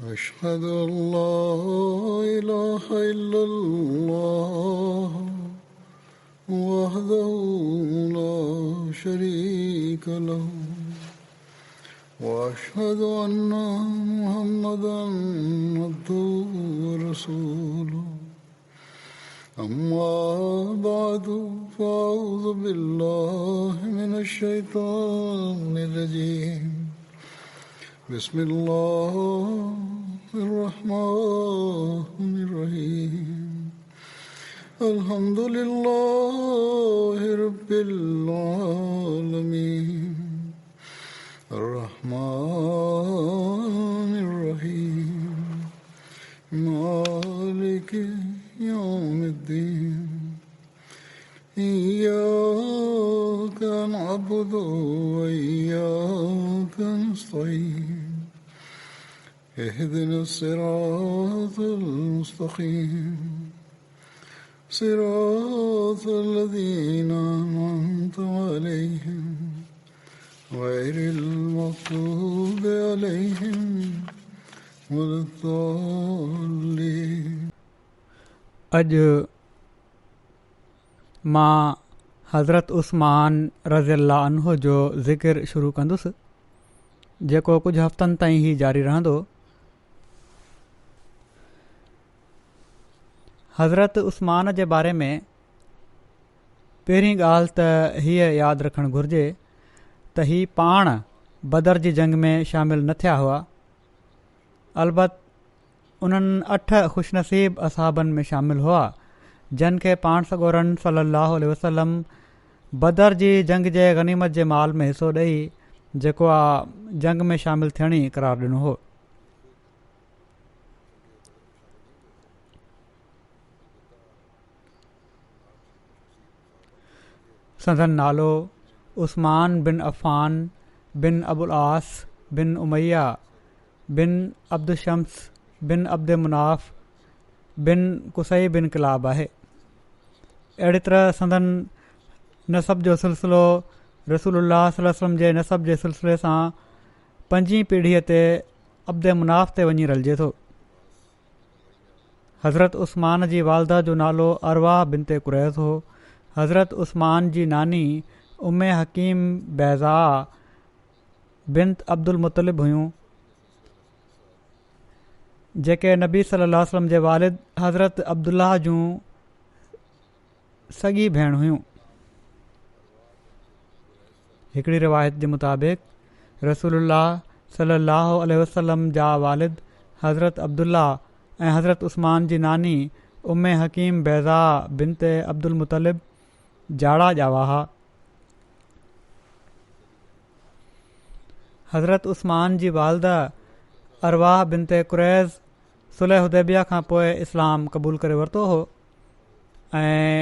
أشهد أن لا إله إلا الله وحده لا شريك له وأشهد أن محمدا عبده ورسوله أما بعد فأعوذ بالله من الشيطان الرجيم بسم الله الرحمن الرحيم الحمد لله رب العالمين الرحمن الرحيم مالك يوم الدين إياك نعبد وإياك نستعين اهدنا الصراط المستقيم صراط الذين أنعمت عليهم غير المغضوب عليهم ولا الضالين. अॼु मां हज़रत उस्मान रज़ियल्लाहु अन्हु जो ज़िक्र शुरू कंदुसि जेको कुझु हफ़्तनि ताईं ई जारी रहंदो. हज़रत उस्मान जे बारे में पहिरीं ॻाल्हि त हीअ यादि रखणु घुरिजे त हीअ पाण बदर जी जंग में शामिलु न थिया हुआ. अलबत उन्हनि 8 ख़ुशनसीब असहाबनि में शामिलु हुआ जिन खे पाण सॻोरन सल्लल्लाहु अलैहि वसल्लम बदर जी जंग जे गनीमत जे माल में हिसो ॾेई जेको आहे जंग में शामिलु थियण ई करार ॾिनो हो. संदन नालो उस्मान बिन अफ़ान बिन अबुल आस बिन उमैया बिन अब्दुशम्स बिन अब्द मुनाफ़ बिन कुसई बिन किलाब आहे. अहिड़ी तरह संदन नसब जो सिलसिलो रसूलुल्लाह सल्लल्लाहु अलैहि वसल्लम जे नसब जे सिलसिले सां 5वीं पीढ़ीअ ते अब्द मुनाफ़ ते वञी रलिजे थो. हज़रत उस्मान जी वालदा जो नालो अरवाह बिनते कुरैज़ हो. हज़रत उस्मान जी नानी उम्मे हकीम बैज़ा बिनत अब्दुल मुतलिब हुयूं जेके नबी सल्लल्लाहु अलैहि वसल्लम जे वालिद हज़रत अब्दुल्लाह जूं सॻी भेण हुयूं. हिकिड़ी रिवायत जे मुताबिक़ रसूलुल्लाह सल्लल्लाहु अलैहि वसल्लम जा वालिद हज़रत अब्दुल्लाह ऐं हज़रत उस्मान जी नानी उम्मे हकीम बैज़ा बिनते अब्दुल मुतलिब जाड़ा ॼावा हुआ. हज़रत उस्मान जी वालदा अरवाह बिनते कुरैज़ सुलह हुदैबिया खां पोइ इस्लाम क़बूल करे वरितो हो ऐं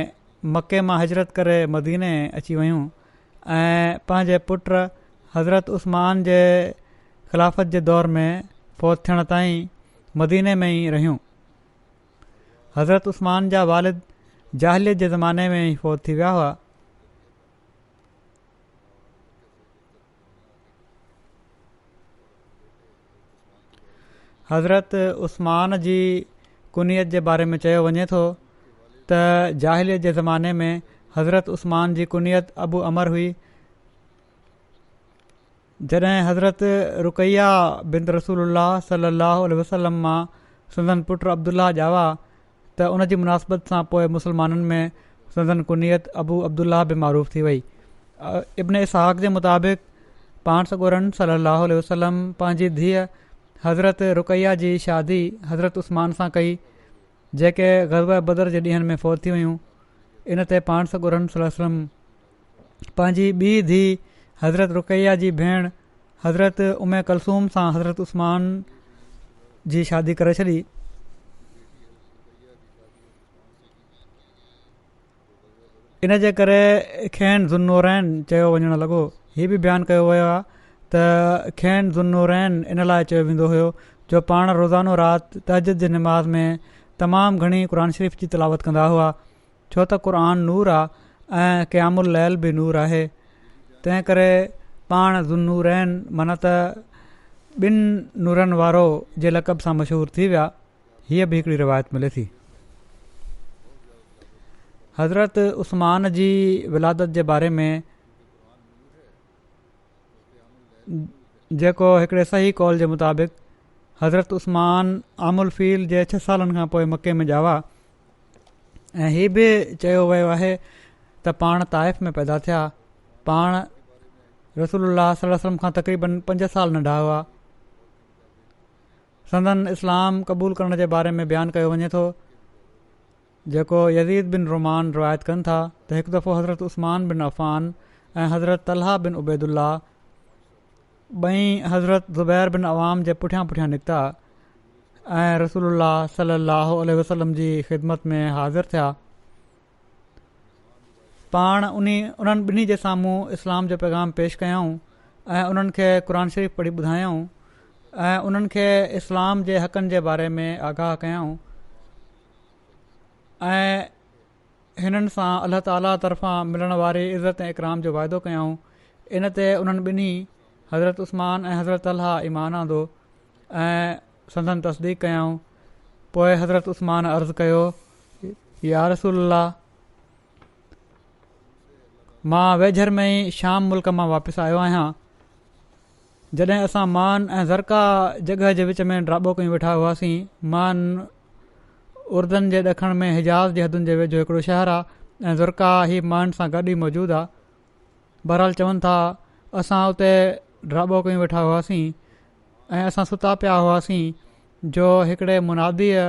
मके मां हिजरत करे मदीने अची वियूं ऐं पंहिंजे पुट हज़रत उस्मान जे ख़िलाफ़त जे दौर में फ़ौत थियण ताईं मदीने में ई रहियूं. हज़रत उस्मान जा वालिद जाहिलियत जे ज़माने में ई फ़ौत थी विया हुआ. हज़रत उस्मान जी कुनियत जे बारे में चयो वञे थो त जाहिलियत जे ज़माने में हज़रत उस्मान जी कुनियत अबू अमर हुई. जॾहिं हज़रत रुकैया बिन रसूलुल्लाह सल्लल्लाहु अलैहि वसल्लम मां संदन पुट अब्दुल्लाह ॼावा त उन जी मुनासिबत सां पोइ मुसलमाननि में संदन कुनियत अबू अब्दुल्लाह बि मारूफ़ थी वई. इब्न इसहाक़ जे मुताबिक़ पाण सॻोरन सल्लल्लाहु अलैहि वसल्लम पंहिंजी धीअ हज़रत रुकैया जी शादी हज़रत उस्मान सां कई जेके ग़ज़वा बदर जे ॾींहंनि में फ़ौत थी वियूं. इन ते पाण सॻोरन सल्लल्लाहु अलैहि वसल्लम पंहिंजी ॿी धीउ हज़रत रुकैया जी भेण हज़रत उम्मे कलसूम सां हज़रत उस्मान जी शादी करे छॾी. इन जे करे खेन ज़ुन्नूरैन चयो वञणु लॻो. हीअ बि बयानु कयो वियो आहे त खेन ज़ुन्नूरैन इन लाइ चयो वेंदो हुयो जो पाण रोज़ानो राति तहज्जुद जी निमाज़ में तमामु घणी क़ुर शरीफ़ जी तिलावत कंदा हुआ छो त क़ुर नूर आहे ऐं क़यामुल लैल बि नूर आहे. तंहिं करे पाण ज़ुन्नूरैन माना त ॿिनि नूरनि वारो जे लक़ब सां मशहूरु थी विया। हीअ बि हिकिड़ी रिवायत मिले थी। हज़रत उस्मान जी विलादत जे बारे में जेको हिकिड़े सही कौल जे मुताबिक़ हज़रत उस्मान आमुल फ़ील जे 6 सालनि खां पोइ मके में ॼावा ऐं हीअ बि चयो वियो आहे त पाण ताइफ़ में पैदा थिया। पाण रसूलुल्लाह सल्लल्लाहु अलैहि वसल्लम खां तक़रीबन 5 साल नंढा हुआ। संदन इस्लाम क़बूल करण जे बारे में बयानु कयो वञे थो जेको यज़ीद बिन रुमान रिवायत कनि था त हिकु दफ़ो हज़रत उस्मान बिन अफ़ान ऐं हज़रत तलहा बिन उबैदुल्लाह ॿई हज़रत ज़ुबैर बिन अवाम जे पुठियां पुठियां निकिता ऐं रसूलुल्लाह सल्लल्लाहु अलैहि वसल्लम जी ख़िदमत में हाज़िर थिया। पाण उन्हनि ॿिन्ही जे साम्हूं इस्लाम जो पैगाम पेश कयऊं ऐं उन्हनि खे क़ुर शरीफ़ पढ़ी ॿुधायऊं ऐं उन्हनि खे इस्लाम जे हक़नि जे बारे में आगाह कयऊं ऐं हिननि सां अल्लाह ताला तरफ़ां मिलण वारी इज़त ऐं इकराम जो वाइदो कयऊं। इन ते उन्हनि ॿिन्ही हज़रत उस्मान ऐं हज़रत तलहा ईमान आंदो ऐं संदन तस्दीक़ कयऊं। पोइ हज़रत उस्मान अर्ज़ु कयो, या रसूलल्लाह, मां वेझर में ई शाम मुल्क मां वापसि आयो आहियां। जॾहिं असां मान ऐं ज़रका जॻह जे विच में ड्राबो कयूं वेठा हुआसीं। मान उर्दन जे ॾखण में हिजाज़ जे हदुनि जे वेझो हिकिड़ो शहरु आहे ऐं ज़रका ही मान सां गॾु ई मौजूदु आहे। बहरहाल चवनि था असां उते ड्राबो कयूं वेठा हुआसीं ऐं असां सुता पिया हुआसीं जो हिकिड़े मुनादीअ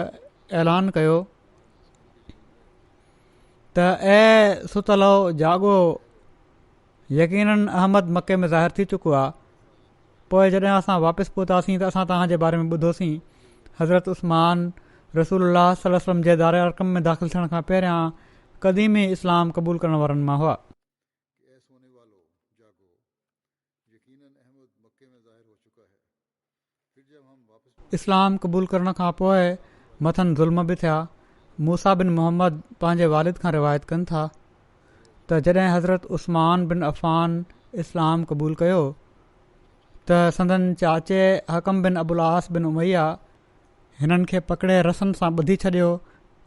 ऐलान कयो त ऐं सुतलो जाॻो, यकीनन अहमद मके में ज़ाहिर थी चुको आहे। पोइ जॾहिं असां वापसि पहुतासीं त असां तव्हांजे बारे में ॿुधोसीं। हज़रत उस्मान रसूलुल्लाह सल्लल्लाहु अलैहि वसल्लम जे दार अरक़म में दाख़िल थियण खां पहिरियां क़दीमी इस्लाम क़बूल करण वारनि मां हुआ। इस्लाम क़बूल करण खां पोइ मथनि ज़ुल्म बि थिया। मूसा बिन मोहम्मद पंहिंजे वालिद खां रिवायत कनि था त जॾहिं हज़रत उस्मान बिन अफ़ान इस्लाम क़बूल कयो त संदन चाचे हकम बिन अबुल आस बिन उमैया हिननि खे पकड़े रसनि सां ॿधी छॾियो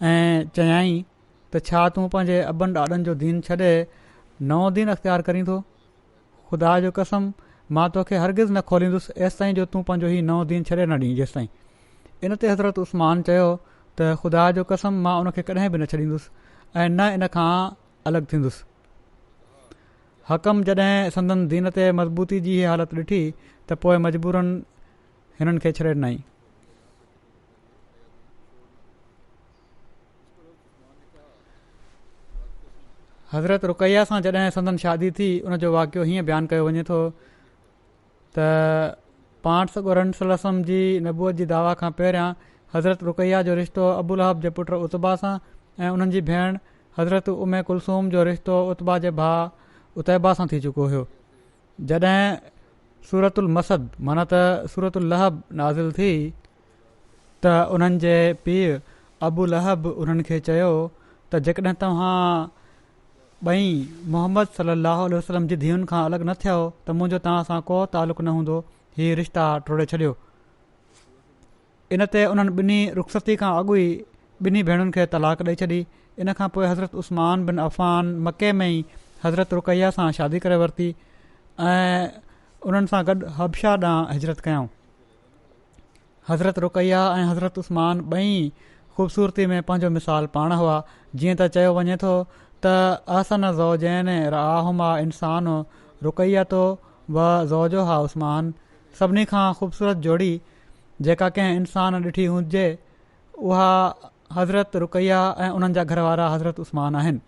ऐं चयाईं त छा तूं पंहिंजे अबनि ॾाॾनि जो दीन छॾे नओं दीन अख़्तियार करीं थो? ख़ुदा जो कसम, मां तोखे हरगिज़ न खोलींदुसि एसि ताईं जो तूं पंहिंजो हीउ नओं दीन छॾे न ॾीं जेसि ताईं। इन ते हज़रत उस्मान चयो त ख़ुदा जो कसम, मां उनखे कॾहिं बि न छॾींदुसि ऐं न इन खां अलॻि थींदुसि। हकम जॾहिं संदन दीन ते मज़बूती जी हीअ हालत ॾिठी त पोइ मजबूरन हिननि खे छॾे ॾिनई। हज़रत रुकैया सां जॾहिं संदन शादी थी उनजो वाक़ियो हीअं बयानु कयो वञे थो त पाण सॻोरन सलम जी नबूअत जी दावा खां पहिरियां हज़रत रुकैया जो रिश्तो अबू लहब जे पुटु उतबा सां ऐं उन्हनि जी भेण हज़रत उमे कुलसूम जो रिश्तो उतबा जे भाउ उतैबा सां थी चुको हुयो। जॾहिं सूरतुल मसद माना त सूरतुल लहब नाज़िल थी त उन्हनि जे पीउ अबू लहब उन्हनि खे चयो त जेकॾहिं तव्हां ॿई मोहम्मद सल्लल्लाहु अलैहि वसल्लम जी धीअनि खां अलॻि न थियो त मुंहिंजो तव्हां सां को तालुक़ु न हूंदो। हीअ रिश्ता टोड़े छॾियो। इन ते उन्हनि ॿिन्ही रुख़सती खां अॻु ई ॿिन्ही भेणुनि खे तलाक ॾेई छॾी। इन खां पोइ हज़रत उस्मान बिन अफ़ान मके में ई हज़रत रुकैया सां शादी करे वरिती ऐं उन्हनि सां गॾु हबशा ॾांहुं हिजरत कयऊं। हज़रत रुकैया ऐं हज़रत उस्मान ॿई ख़ूबसूरती में पंहिंजो मिसाल पाण हुआ। जीअं त चयो वञे थो त अहसन ज़ौजैन रआहुमा इंसान रुकैया तो व ज़ौजोहा उस्मान, सभिनी खां ख़ूबसूरत जोड़ी जेका कंहिं इंसान ॾिठी हुजे उहा हज़रत रुकैया ऐं उन्हनि जा घरवारा हज़रत उस्मान आहिनि।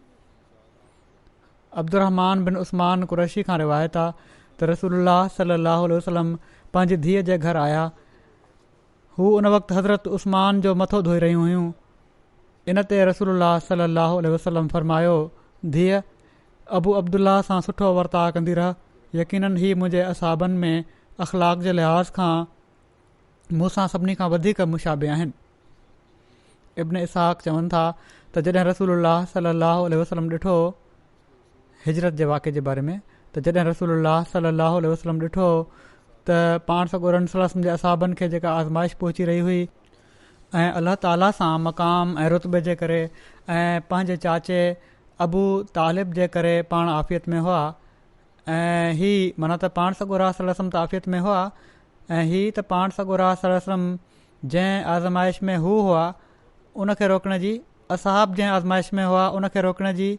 अब्दुर्रहमान बिन उस्मान कुरैशी खां रिवायत आहे त रसूलुल्लाह सल्लल्लाहु अलैहि वसल्लम पंहिंजी धीअ जे घर आया। हू उन वक़्तु हज़रत उस्मान जो मथो धोई रहियूं हुयूं। इन ते रसूलुल्लाह सल्लल्लाहु अलैहि वसल्लम फरमायो, धीअ अबू अब्दुल्ला सां सुठो वर्ताउ कंदी रह, यकीनन ही मुंहिंजे असहाबनि में अख़लाक जे लिहाज़ खां मूंसां सभिनी खां वधीक मुशाबे आहिनि। इब्न इसहाक़ चवनि था त जॾहिं रसूलुल्लाह सल्लल्लाहु अलैहि वसल्लम ॾिठो हिजरत जे वाक़े जे बारे में त जॾहिं रसूलुल्लाह सल्लल्लाहु अलैहि वसल्लम ॾिठो त पाण सॻोरनि सलम जे असाबनि खे जेका आज़माइश पहुची रही हुई ऐं अलाह ताला सां मक़ाम ऐं रुतबे जे करे ऐं पंहिंजे चाचे अबू तालिब जे करे पाण आफ़ियत में हुआ ऐं हीअ माना त पाण सॻोरा सलम त आफ़ियत में हुआ ऐं हीअ त पाण सॻोरा सलम जंहिं आज़माइश में हू हुआ उनखे रोकण जी असहाब जंहिं आज़माइश में हुआ उनखे रोकण जी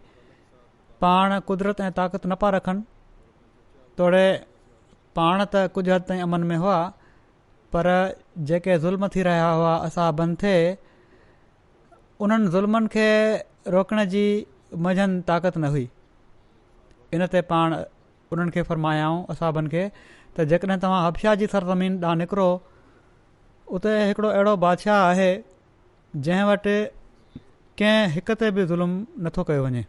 पाण कुदरत ऐं ताक़त न पिया रखनि तोड़े पाण त कुझु हद ताईं अमन में हुआ पर जेके ज़ुल्म थी रहिया हुआ असहाबनि ते उन्हनि ज़ुल्मनि खे रोकण जी मंझंदि ताक़त न हुई। इन ते पाण उन्हनि खे फ़रमायाऊं असहाबनि खे त जेकॾहिं तव्हां हबशा जी सरज़मीन ॾांहुं निकिरो उते हिकिड़ो अहिड़ो बादशाह आहे जंहिं वटि कंहिं हिक ते बि ज़ुल्म नथो कयो वञे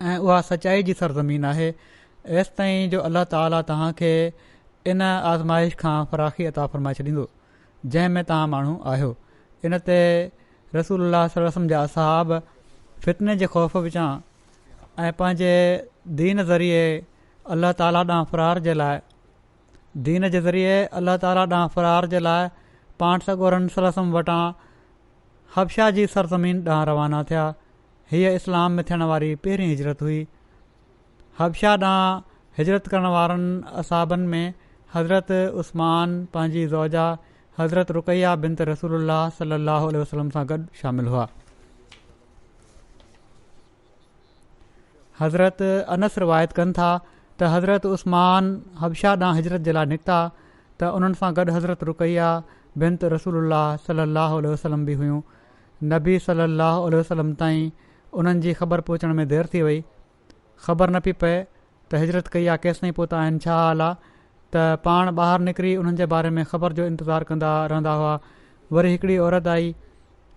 ऐं उहा सचाई जी सरज़मीन आहे। एसि ताईं जो अलाह ताला तव्हांखे इन आज़माइश खां फ़राख़ी अता फ़रमाए छॾींदो जंहिं में तव्हां माण्हू आहियो। इन ते रसूलुल्लाह सल्लल्लाहु अलैहि वसल्लम जा असहाब फितने जे ख़ौफ़ विचां ऐं पंहिंजे दीन ज़रिए अलाह ताला ॾांहुं फ़रार जे लाइ दीन जे ज़रिए अलाह ताला ॾांहुं फ़रार जे लाइ पाण सॻोरनि सल्लल्लाहु अलैहि वसल्लम वटां हबशा जी सरज़मीन ॾांहुं रवाना थिया। हीअ इस्लाम में थियण वारी पहिरीं हिजरत हुई। हबशा ॾांहुं हिजरत करण वारनि असहाबनि में हज़रत उस्मान पंहिंजी ज़ौजा हज़रत रुक़ैया बिनत रसूलुल्लाह सल्लल्लाहु अलैहि वसल्लम सां गॾु शामिल हुआ। हज़रत अनस रिवायत कनि था त हज़रत उस्मान हबशा ॾांहुं हिजरत जे लाइ निकिता त उन्हनि सां गॾु हज़रत रुक़ैया बिनत रसूलुल्लाह सल्लल्लाहु अलैहि वसल्लम बि हुयूं। नबी सल्लल्लाहु अलैहि वसल्लम ताईं उन्हनि जी ख़बर पहुचण में देरि थी वई। ख़बर न पई पए त हिजरत कई आहे केसि ताईं पहुता आहिनि छा हाल आहे त पाण ॿाहिरि निकिरी उन्हनि जे बारे में ख़बर जो इंतज़ारु कंदा रहंदा हुआ। वरी हिकिड़ी औरत आई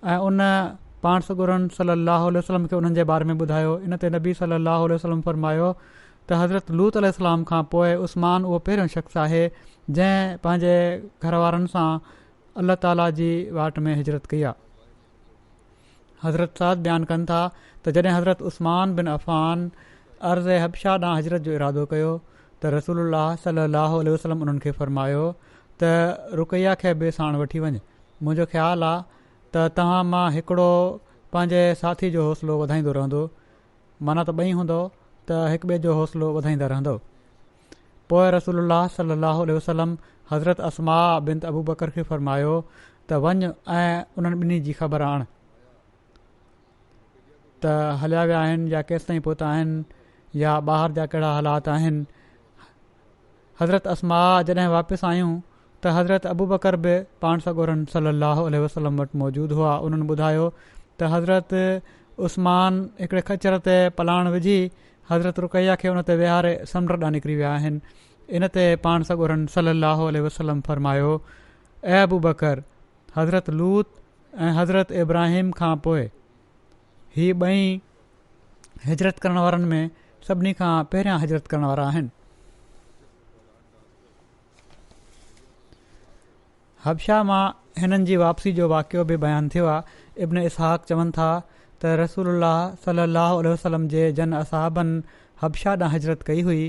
ऐं उन पाण सॻोरनि सल्लल्लाहु अलैहि वसल्लम खे उन्हनि जे बारे में ॿुधायो। इन ते नबी सल्लल्लाहु अलैहि वसल्लम फ़रमायो त हज़रत लूत अलैहिस्सलाम खां पोइ उस्मान उहो पहिरियों शख़्स आहे जंहिं पंहिंजे घर वारनि सां अल्लाह ताला जी वाट में हिजरत कई आहे। हज़रत साद बयानु कनि था त जॾहिं हज़रत उस्मान बिन अफ़ान अर्ज़ हबशा ॾांहुं हिजरत जो इरादो कयो त रसूलुल्लाह सल्लल्लाहु अलैहि वसल्लम उन्हनि खे फ़रमायो त रुक़ैया खे बि साण वठी वञ। मुंहिंजो ख़्यालु आहे त तव्हां मां हिकिड़ो पंहिंजे साथी जो हौसलो वधाईंदो रहंदो माना त ॿई हूंदो त हिक ॿिए जो हौसलो वधाईंदा रहंदो। पोइ रसूलुल्लाह सल्लल्लाहु अलैहि वसल्लम हज़रत अस्मा बिनत अबू बकर खे फ़रमायो त वञ ऐं उन्हनि ॿिन्ही जी ख़बर आण त हलिया विया आहिनि या केसि ताईं पहुता आहिनि या ॿाहिरि जा कहिड़ा हालात आहिनि। हज़रत अस्मा जॾहिं वापसि आयूं त हज़रत अबू बकर बि पाण सॻोरनि सल्लल्लाहु अलैहि वसल्लम वटि मौजूदु हुआ। उन्हनि ॿुधायो त हज़रत उस्मान हिकिड़े खचर ते पलाण विझी हज़रत रुक़ैया खे उन ते विहारे समुंड ॾांहुं निकिरी विया आहिनि। इन ते पाण सॻोरनि सल्लल्लाहु अलैहि वसल्लम फ़रमायो ऐं अबू बकर हज़रत लूत ऐं हज़रत इब्राहिम खां पोइ ही ॿई हिजरत करण वारनि में सभिनी खां पहिरियां हिजरत करण वारा आहिनि। हबशा मां हिननि जी वापसी जो वाक़ियो बि बयानु थियो आहे। इब्न इसहाक़ चवनि था त रसूलुल्लाह सल्लल्लाहु अलैहि वसल्लम जे जन असहाबनि हबशा ॾांहुं हिजरत कई हुई।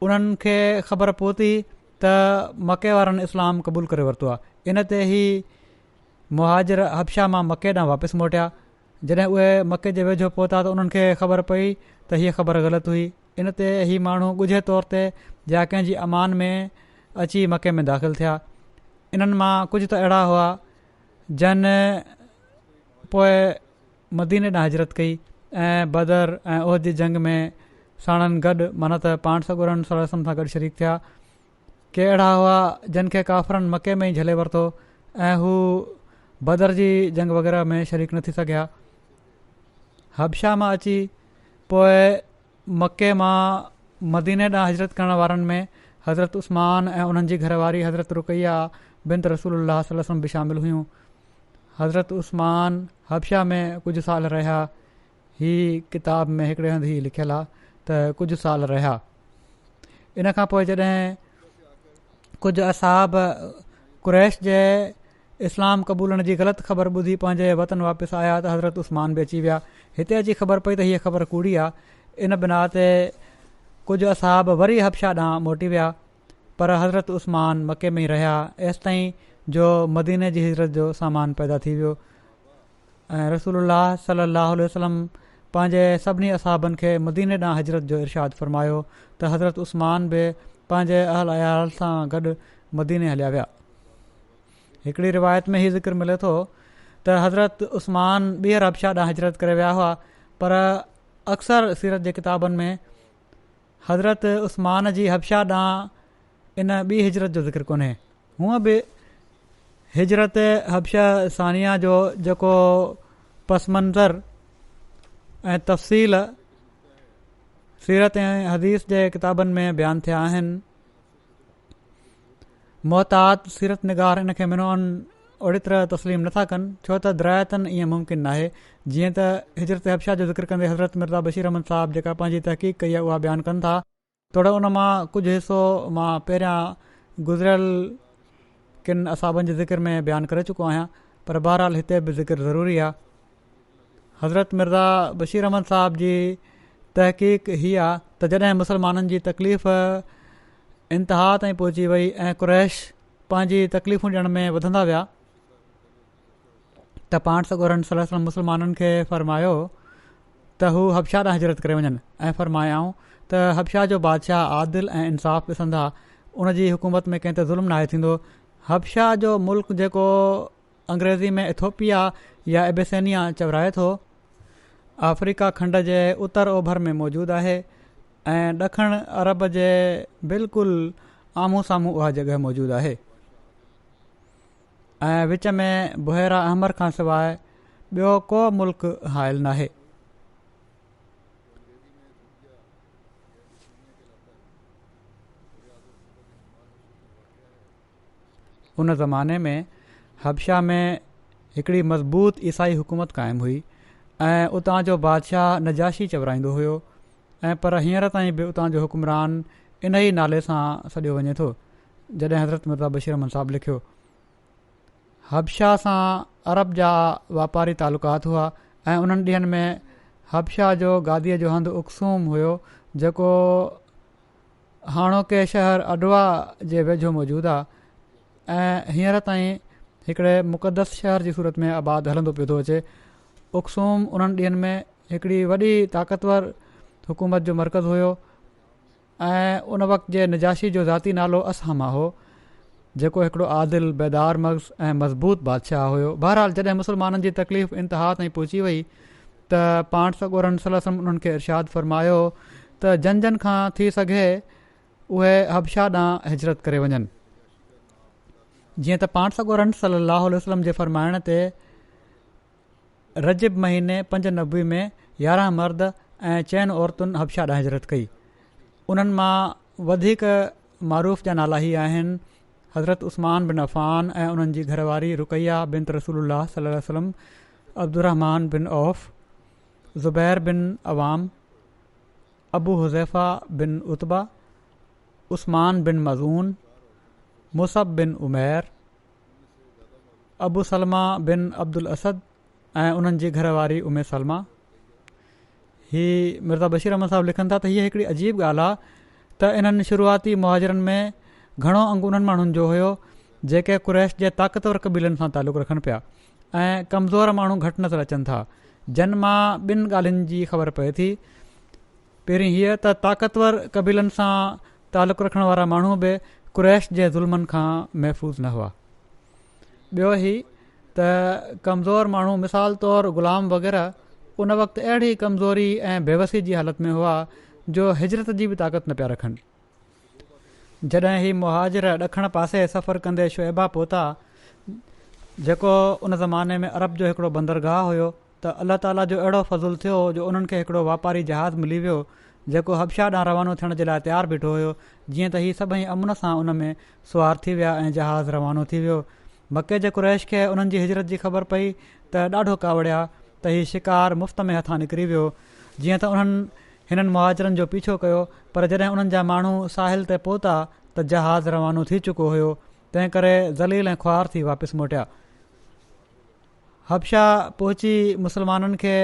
उन्हनि खे ख़बर पहुती त मके वारनि इस्लाम क़बूल करे वरितो आहे। इन ते ई मुहाजिर हबशा मां मके ॾांहुं वापसि मोटिया। जॾहिं उहे मके जे वेझो पहुता त उन्हनि खे ख़बर पई त हीअ ख़बर ग़लति हुई। इन ते ही माण्हू ॻुझे तौर ते या कंहिंजी अमान में अची मके में दाख़िल थिया। इन्हनि मां कुझु त अहिड़ा हुआ जन पोइ मदीने ॾांहुं हिजरत कई ऐं बदर ऐं उहद जी जंग में साणनि गॾु माना त पाण सॻोरनि सल्लल्लाहु अलैहि वसल्लम सां गॾु शरीक थिया। के अहिड़ा हुआ जिन खे काफ़रनि मके में ई झले वरितो ऐं हू बदर जी जंग वग़ैरह में शरीक न थी सघिया। हबशा मां अची पोइ मके मां मदीने ॾांहुं हिजरत करण वारनि में हज़रत उस्मान ऐं उन्हनि जी घरवारी हज़रत रुक़ैया बिनत रसूलुल्लाह सल्लल्लाहु अलैहि वसल्लम बि शामिल हुयूं। हज़रत उस्मान हबशा में कुझु साल रहिया। ही किताब में हिकिड़े हंधि ई लिखियलु आहे त कुझु साल रहिया। इन खां पोइ जॾहिं कुझु असहाब कुरैश जे इस्लाम क़बूलण जी ग़लति ख़बर ॿुधी पंहिंजे वतन वापसि आया त हज़रत उस्मान बि अची विया। हिते अची ख़बर पई त हीअ ख़बर कूड़ी आहे। इन बिना ते कुझु असहाब वरी हबशा ॾांहुं मोटी विया, पर हज़रत उस्मान मके में ई रहिया एसि ताईं जो मदीने जी हिजरत जो सामान पैदा थी वियो। ऐं रसूलुल्लाह सल्लल्लाहु अलैहि वसल्लम पंहिंजे सभिनी असहाबनि खे मदीने ॾांहुं हिजरत जो इरशाद फ़रमायो त हज़रत उस्मान बि पंहिंजे अहल अयाल सां गॾु मदीने हलिया विया। हिकिड़ी रिवायत में हीउ ज़िक्र मिले थो त हज़रत उस्मान ॿीहर हबशा ॾांहुं हिजरत करे विया हुआ, पर अक्सर सीरत जे किताबनि में हज़रत उस्मान जी हबशा ॾांहुं इन ॿी हिजरत जो ज़िक्र कोन्हे। हूअं बि हिजरत हबशा सानिया जो जेको पस मंज़र ऐं तफ़सील सीरत ऐं हदीस जे किताबनि में बयानु थिया आहिनि। मोहतात सीरत निगार इन खे मिनोन ओड़ी तरह तस्लीम नथा कनि, छो त दरायतनि ईअं मुमकिन नाहे। जीअं त हिजरत हबशा जो ज़िक्र कंदे हज़रत मिर्ज़ा बशीर अहमद साहब जेका पंहिंजी तहक़ीक़ कई आहे उहा बयानु कनि था, थोरो उन मां कुझु हिसो मां पहिरियां गुज़िरियल किन असाबनि जे ज़िक्र में बयानु करे चुको आहियां, पर बहरहाल हिते बि ज़िक्र ज़रूरी आहे। हज़रत मिर्ज़ा बशीर अहमद साहब जी तहक़ीक़ हीअ आहे त जॾहिं मुसलमाननि जी तकलीफ़ इंतिहा ताईं पहुची वई ऐं कुरैश पंहिंजी तकलीफ़ूं ॾियण में वधंदा विया त पाण सॻोरनि सल्लल्लाहु अलैहि वसल्लम मुसलमाननि खे फ़रमायो त हू हबशा ॾांहुं हिजरत करे वञनि ऐं फ़रमायाऊं त हबशा जो बादशाह आदिल ऐं इंसाफ़ ॾिसंदा, उन जी हुकूमत में कंहिं ते ज़ुल्म नाहे थींदो। हबशा जो मुल्क जेको अंग्रेज़ी में इथोपिया या एबेसेनिया चवराए थो, अफ्रीका खंड जे उत्तर ओभर में मौजूदु आहे ऐं ॾखण अरब जे बिल्कुलु आम्हूं साम्हूं उहा जॻह मौजूदु आहे ऐं विच में बुहिरा अहमर खां सवाइ ॿियो को मुल्क हायल नाहे। उन ज़माने में हबशा में हिकिड़ी मज़बूत ईसाई हुकूमत क़ाइमु हुई ऐं उतां जो बादशाह नजाशी चवराईंदो हुयो, ऐं पर हींअर ताईं बि उतां जो हुकुमरान इन ई नाले सां सॾियो वञे थो जॾहिं हज़रत मिर्ज़ा बशीर अहमद साहब लिखियो। हबशा सां अरब जा वापारी तालुकात हुआ ऐं उन्हनि ॾींहनि में हबशा जो गादीअ जो हंधु उक्सूम हुयो जेको हाणोके शहर अडवा जे वेझो मौजूदु आहे ऐं हींअर ताईं हिकिड़े मुक़दस शहर जी सूरत में आबाद हलंदो पियो थो अचे। उक्सूम उन्हनि ॾींहनि में हिकिड़ी वॾी ताक़तवर हुकूमत जो मर्कज़ हुयो ऐं उन वक़्त जे नजाशी जो ज़ाती नालो असहमा हो जेको हिकिड़ो आदिल बेदार मग़ज़ ऐं मज़बूत बादशाह हुयो। बहरहाल जॾहिं मुसलमाननि जी तकलीफ़ इंतिहा ताईं पहुची वई त पाण सॻोरनि सल्लल्लाहु अलैहि वसल्लम उन्हनि खे इरशाद फ़रमायो त जन जन खां थी सघे उहे हबशा ॾांहुं हिजरत करे वञनि। जीअं त पाण सॻोरनि सल्लल्लाहु अलैहि वसल्लम जे फ़रमाइण ते रजब महीने 5 नबी में 11 मर्द ऐं 4 औरतुनि हबशा ॾांहुं हिजरत कई। उन्हनि मां वधीक मारूफ़ जा नाला ई आहिनि हज़रत उस्मान बिन अफ़ान ऐं उन्हनि जी घरवारी रुकैया बिनत रसूलुल्लाह सल्लल्लाहु अलैहि वसल्लम, अब्दुर्रहमान बिन औफ़, ज़ुबैर बिन अवाम, अबू हुज़ैफ़ा बिन उतबा, उस्मान बिन मज़ून, मुसब बिन उमैर, अबू सलमा बिन अब्दुल असद ऐं उन्हनि जी घरवारी उमे सलमा। हीअ मिर्ज़ा बशीर अहमद साहब लिखनि था त हीअ हिकिड़ी अजीब ॻाल्हि आहे त इन्हनि शुरूआती मुहाजिरनि में घणो अंग उन्हनि माण्हुनि जो हुयो जेके कुरैश जे ताक़तवर क़बीलनि सां तालुक़ु रखनि पिया ऐं कमज़ोर माण्हू घटि नज़र अचनि था। जन मां ॿिनि ॻाल्हियुनि जी ख़बर पए थी। पहिरीं हीअ त ताक़तवर क़बीलनि सां तालुक़ु रखण वारा माण्हू बि कुरैश जे ज़ुल्मनि खां महफ़ूज़ न हुआ। ॿियो ही त कमज़ोर माण्हू मिसाल तौरु ग़ुलाम वग़ैरह उन वक़्तु अहिड़ी कमज़ोरी ऐं बेवसी जी हालत में हुआ जो हिजरत जी बि ताक़त न पिया रखनि। जॾहिं ही मुहाजिर ॾखण पासे सफ़र कंदे शुएबा पहुता जेको उन ज़माने में अरब जो हिकिड़ो बंदरगाह हुयो, त अल्लाह ताला जो अहिड़ो फज़ुलु थियो जो उन्हनि खे हिकिड़ो वापारी जहाज़ मिली वियो जेको हबशा ॾांहुं रवानो थियण जे लाइ तयारु बीठो हुयो। जीअं त हीअ सभई अमुन सां उन में सुवार थी विया ऐं जहाज़ रवानो थी वियो। मके जे कुरैश खे उन्हनि जी हिजरत जी ख़बर पई त ॾाढो कावड़िया त हीउ शिकार मुफ़्त में हथां निकिरी वियो। जीअं त उन्हनि हिननि मुहाजिरनि जो पीछो कयो, पर जॾहिं उन्हनि जा माण्हू साहिल ते पहुता त जहाज़ रवानो थी चुको हुयो, तंहिं करे ज़लील ऐं ख्वार थी वापसि मोटिया। हबशा पहुची मुसलमाननि खे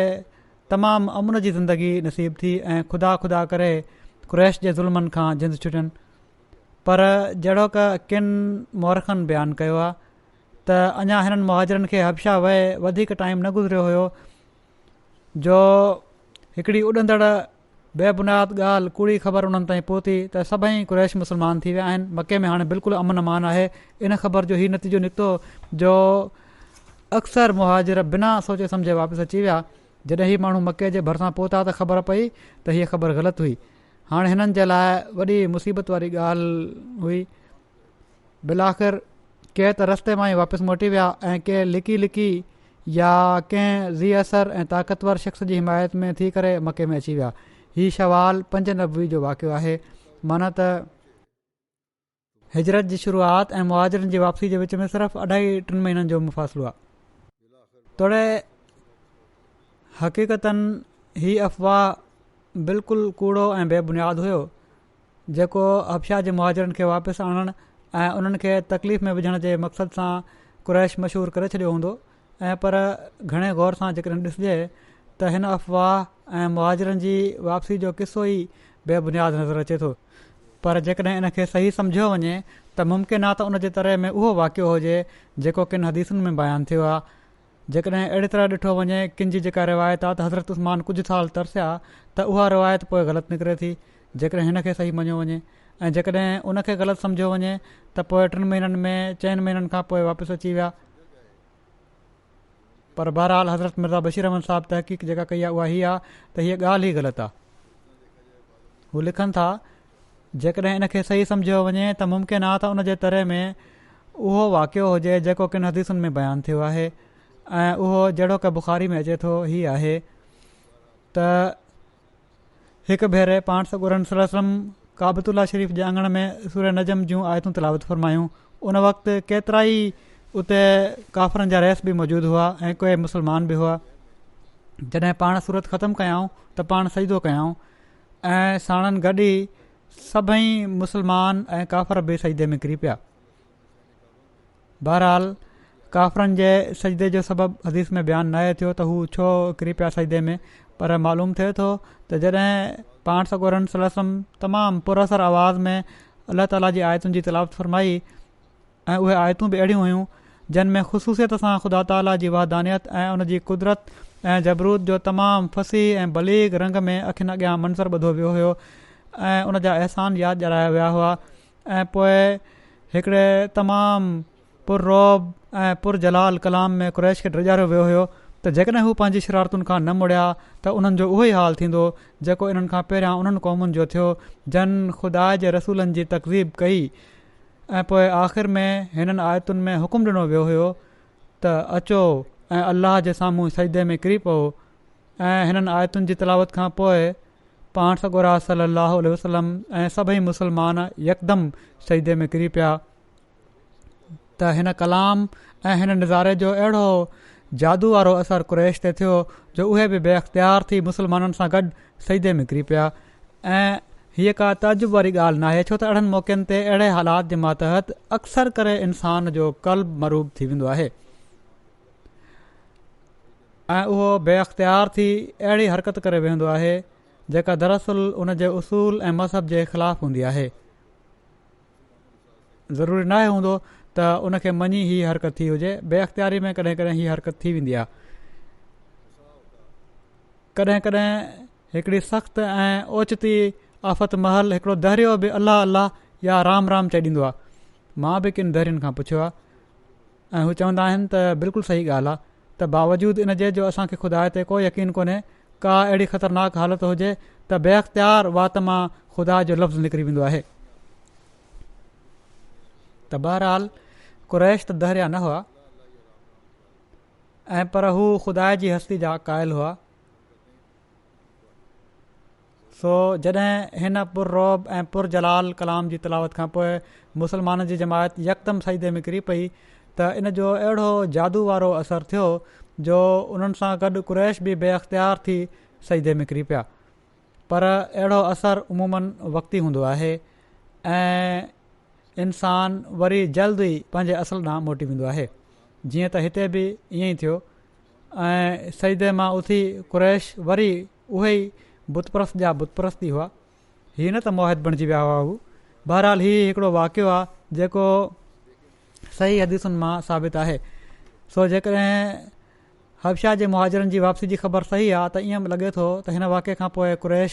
तमामु अमुन जी ज़िंदगी नसीब थी ऐं ख़ुदा ख़ुदा करे क़ुरैश जे ज़ुल्मनि खां जिंद छुटियनि। पर जहिड़ो क किन मौरखनि बयानु कयो आहे त अञा हिननि मुहाजिरनि खे हबशा वए वधीक टाइम न गुज़रियो हुयो जो हिकिड़ी उॾंदड़ बेबुनियाद ॻाल्हि कूड़ी ख़बर उन्हनि ताईं पहुती त सभई क़ुरैश मुस्लमान थी विया आहिनि। मके में हाणे बिल्कुलु अमन अमान आहे। इन ख़बर जो हीउ नतीजो निकितो जो अक्सर मुहाजिर बिना सोचे सम्झे वापसि अची विया। जॾहिं हीअ माण्हू मके जे भरिसां पहुता त ख़बर पई त हीअ ख़बर ग़लति हुई। हाणे हिननि जे लाइ वॾी मुसीबत वारी ॻाल्हि हुई। बिलाख़िर के त रस्ते मां ई वापसि मोटी विया ऐं के लिकी लिकी या कंहिं ज़ी असर ऐं ताक़तवर शख़्स जी हिमायत में थी करे मके में अची विया। हीउ शवाल 5 नबवी जो वाक़ियो आहे। माना त हिजरत जी शुरूआति ऐं मुहाजिरनि जी वापसी जे विच में सिर्फ़ु 2.5-3 महीननि जो मुफ़ासिलो आहे। तोड़े हक़ीक़तन हीअ अफ़वाह बिल्कुलु कूड़ो ऐं बेबुनियाद हुयो जेको हबशा जे मुहाजिरनि खे वापसि आणणु ऐं उन्हनि खे तकलीफ़ में विझण जे मक़सद सां क़ुरैश मशहूरु करे छॾियो हूंदो। ऐं पर घणे गौर सां जेकॾहिं ॾिसिजे त हिन अफ़वाह ऐं मुहाजिरनि जी वापसी जो किसो ई बेबुनियाद नज़र अचे थो। पर जेकॾहिं इन खे सही सम्झियो वञे त मुमकिन आहे त उन जे तरह में उहो वाक़ियो हुजे जेको किन हदीसुनि में बयानु थियो आहे। जेकॾहिं अहिड़ी तरह ॾिठो वञे किन जी जेका रिवायत आहे त हज़रत उस्मान कुझु साल तरसिया त उहा रिवायत पोइ ग़लति निकिरे थी जेकॾहिं हिन खे सही मञियो वञे। ऐं जेकॾहिं उन खे ग़लति सम्झियो वञे त पोइ 3 महीननि में 4 महीननि खां पोइ वापसि अची विया। पर बहरहाल हज़रत मिर्ज़ा बशीर अहमद साहब तहक़ीक़ जेका कई आहे उहा हीअ आहे त हीअ ॻाल्हि ई ग़लति आहे। हू लिखनि था जेकॾहिं इन खे सही सम्झियो वञे त मुमकिन आहे त उन जे तरह में उहो वाक़ियो हुजे जेको किन हदीसुनि में बयानु थियो आहे। ऐं उहो जहिड़ो क बुख़ारी में अचे थो हीअ आहे त हिकु भेरे पाण सॻोरन सल्लल्लाहु अलैहि वसल्लम काबतुल्ला शरीफ़ जे अंगण में सूरह नजम जूं आयतूं तिलावत फरमायूं। उन वक़्तु केतिरा ई उते काफ़रनि जा रहिस बि मौजूदु हुआ ऐं कोई मुस्लमान बि हुआ। जॾहिं पाण सूरत ख़तमु कयाऊं त पाण सजदो कयाऊं ऐं साणनि गॾु ई सभई मुस्लमान ऐं काफ़र बि सजदे में किरी पिया। बहरहाल काफ़रनि जे सजदे जो सबबु हदीस में बयानु न आहे थियो त हू छो किरी पिया सजदे में। पर मालूम थिए थो त जॾहिं पाण सॻोरन सल्लल्लाहु अलैहि वसल्लम तमामु पुरअसर आवाज़ में अलाह ताला जी आयतुनि जी तिलावत फरमाई ऐं उहे आयतूं बि अहिड़ियूं हुयूं जिन में ख़ुशूसियत सां ख़ुदा ताला जी वहदानियत ऐं उन जी कुदरत ऐं जबरूत जो तमामु फसीह ऐं बलीग रंग में अखियुनि अॻियां मंज़र ॿधो वियो हुयो ऐं उन जा अहसान यादि ॾियाराया विया हुआ। ऐं पोइ हिकिड़े तमामु पुररौब ऐं पुरजलाल कलाम में क़ुरैश खे ड्रिॼारियो वियो हुयो त जेकॾहिं हू पंहिंजी शरारतुनि खां न मुड़िया त उन्हनि जो उहो ई हाल थींदो जेको इन्हनि खां पहिरियां उन्हनि क़ौमुनि जो थियो जन ख़ुदा जे रसूलनि जी तकज़ीब कई। ऐं पोइ आख़िर में हिननि आयतुनि में हुकुम ॾिनो वियो हुयो त अचो ऐं अल्लाह जे साम्हूं सजदे में किरी पओ। ऐं हिननि आयतुनि जी तिलावत खां पोइ पाण सॻोरा सल्लल्लाहु अलैहि वसल्लम ऐं सभई मुस्लमान यकदमि सजदे में किरी पिया। त हिन कलाम ऐं हिन नज़ारे जो अहिड़ो जादू वारो असरु क़ुरैश ते थियो जो उहे बि बेअख़्तियार थी मुस्लमाननि सां गॾु सजदे में किरी पिया। ऐं हीअ का तजुब वारी ॻाल्हि नाहे छो त अहिड़नि मौक़नि ते अहिड़े हालात जे मातहत अक्सर करे इंसान जो क़ल्ब मरूब थी वेंदो आहे ऐं उहो बेअख़्तियार थी अहिड़ी हरकत करे वेंदो आहे जेका दरअसल उन जे उसूल ऐं मज़हब जे ख़िलाफ़ु हूंदी आहे। ज़रूरी नाहे हूंदो त उनखे मञी ही हरकत थी हुजे। बेअख़्तियारी में कॾहिं कॾहिं हीअ हरकत थी वेंदी आहे। कॾहिं कॾहिं हिकिड़ी सख़्तु ऐं ओचिती आफ़त महल हिकिड़ो दरियो बि अलाह अलाह या राम राम चई ॾींदो आहे। मां बि किन दरियुनि खां पुछियो आहे ऐं हू चवंदा आहिनि त बिल्कुलु सही ॻाल्हि आहे त बावजूदु इन जे जो असांखे ख़ुदा ते को यकीन कोन्हे का अहिड़ी ख़तरनाक हालत हुजे त बेअख़्तियार वात मां ख़ुदा जो लफ़्ज़ निकिरी वेंदो आहे। त बहरहाल क़ुरैश त दरिया न हुआ ऐं पर हू ख़ुदा जी हस्ती जा क़ाइल हुआ। सो जॾहिं हिन पुररौब ऐं पुरजलाल कलाम जी तिलावत खां पोइ मुस्लमाननि जी जमायत यकदमि सजदे में किरी पई त इन जो अहिड़ो जादू वारो असरु थियो जो उन्हनि सां गॾु क़ुरैश बि बेअख़्तियार थी सजदे में किरी पिया। पर अहिड़ो असरु उमूमनि वक़्ती हूंदो आहे ऐं इंसान वरी जल्द ई पंहिंजे असल ॾांहुं मोटी वेंदो आहे। जीअं त हिते बि ईअं ई थियो ऐं सजदे मां उथी क़ुरैश वरी उहे ई बुतप्रस्त जा बुतप्रस्ती हुआ। हीअ न त मुआहिद बणिजी विया हुआ हू। बहरहाल हीउ हिकिड़ो वाक़ियो आहे जेको सही हदीसुनि मां साबित आहे। सो जेकॾहिं हबशा जे मुहाजिरनि जी वापसी जी ख़बर सही आहे त ईअं लॻे थो त हिन वाक़े खां पोइ कुरैश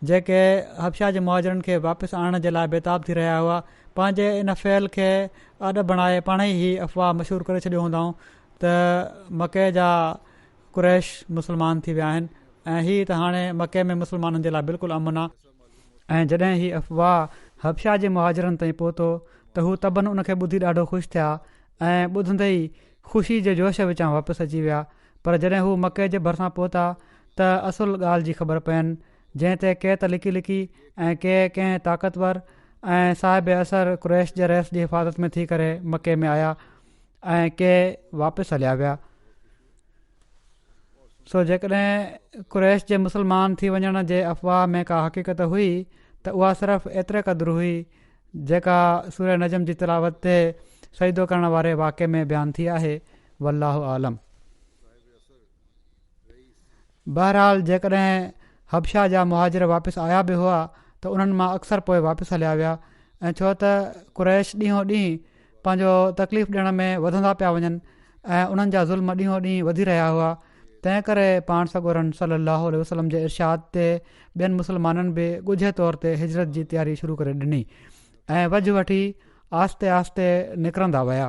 जेके हबशा जे मुहाजिरनि खे वापसि आणण जे लाइ बेताब थी रहिया हुआ पंहिंजे इन फ़ैल खे अॾु बणाए पाण ई अफ़वाह मशहूरु करे छॾियो हूंदाऊं त मके जा कुरैश मुस्लमान थी विया आहिनि ऐं हीअ त हाणे मके में मुस्लमाननि जे लाइ बिल्कुलु अमन आहे। ऐं जॾहिं हीअ अफ़वाह हबशा जे मुहाजिरनि ताईं पहुतो त हू तबनि उनखे ॿुधी ॾाढो ख़ुशि थिया ऐं ॿुधंदे ई ख़ुशी जे जोश विचां वापसि अची विया। पर जॾहिं हू मके जे भरिसां पहुता त असुलु ॻाल्हि जी ख़बर पवनि जंहिं ते के त लिकी लिकी ऐं के कंहिं ताक़तवर ऐं साहिब असर कुरैश जे रहिस जी हिफ़ाज़त में थी करे मके में आया ऐं के वापसि हलिया विया। सो जेकॾहिं कुरैश जे मुस्लमान थी वञण जे अफ़वाह में का हक़ीक़त हुई त उहा सिर्फ़ु एतिरे क़दुरु हुई जेका सूरह नजम जी तिलावत ते सजदो करण वारे वाक़े में बयानु थी आहे। वल्लाहु आलम। बहरहाल जेकॾहिं हबशा जा मुहाजिर वापसि आया बि हुआ त उन्हनि मां अक्सर पोइ वापसि हलिया विया ऐं छो त कुरैश ॾींहों ॾींहुं पंहिंजो तकलीफ़ ॾियण में वधंदा पिया वञनि ऐं उन्हनि जा ज़ुल्म ॾींहों ॾींहुं वधी रहिया हुआ। तंहिं करे पाण सॻोरन सल्लल्लाहु अलैहि वसल्लम जे इरशाद ते ॿियनि मुस्लमाननि बि ॻुझे तौर ते हिजरत जी तयारी शुरू करे ॾिनी ऐं वझ वठी आस्ते आस्ते निकिरंदा विया।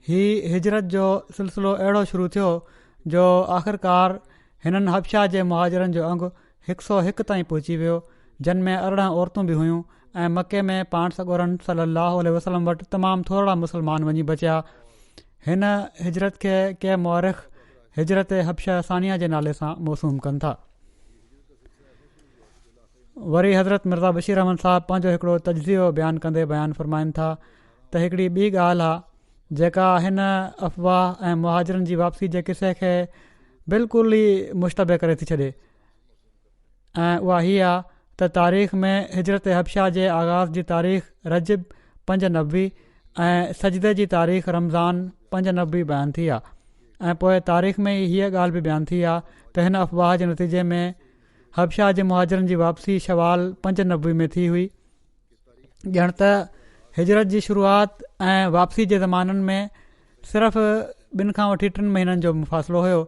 हीअ हिजरत जो सिलसिलो अहिड़ो शुरू थियो जो आख़िरकार हिननि हबशा जे मुहाजिरनि जो अंगु 101 ताईं पहुची वियो जिन में 18 औरतूं बि हुयूं ऐं मके में पाण सॻोरन सल्लल्लाहु अलैहि वसल्लम वटि तमामु थोरा मुस्लमान वञी बचिया। हिन हिजरत खे के मुअरिख़ हिजरत हबशा सानिया जे नाले सां मौसूम कनि था। वरी हज़रत मिर्ज़ा बशीर अहमद साहब पंहिंजो हिकिड़ो तजज़ियो बयानु कंदे बयानु फ़रमाइनि था त हिकिड़ी ॿी ॻाल्हि आहे जेका हिन अफ़वाह ऐं मुहाजिरनि जी वापसी जे किसे खे बिल्कुलु ई मुश्तबे करे थी छॾे ऐं उहा हीअ आहे त तारीख़ में हिजरत हबशा जे आगाज़ जी तारीख़ रजब 5 नबी ऐं सजदे जी तारीख़ रमज़ान 5 नबी बयानु थी आहे ऐं पोइ तारीख़ में ई हीअ ॻाल्हि बि बयानु थी आहे त हिन अफ़वाह जे नतीजे में हबशा जे मुहाजिरनि जी वापसी शवाल 5 नबी में थी हुई। ॼण त हिजरत जी शुरूआति ऐं वापसी जे ज़माननि में सिर्फ़ु 2 खां वठी 3 महीननि जो मुफ़ासिलो हुयो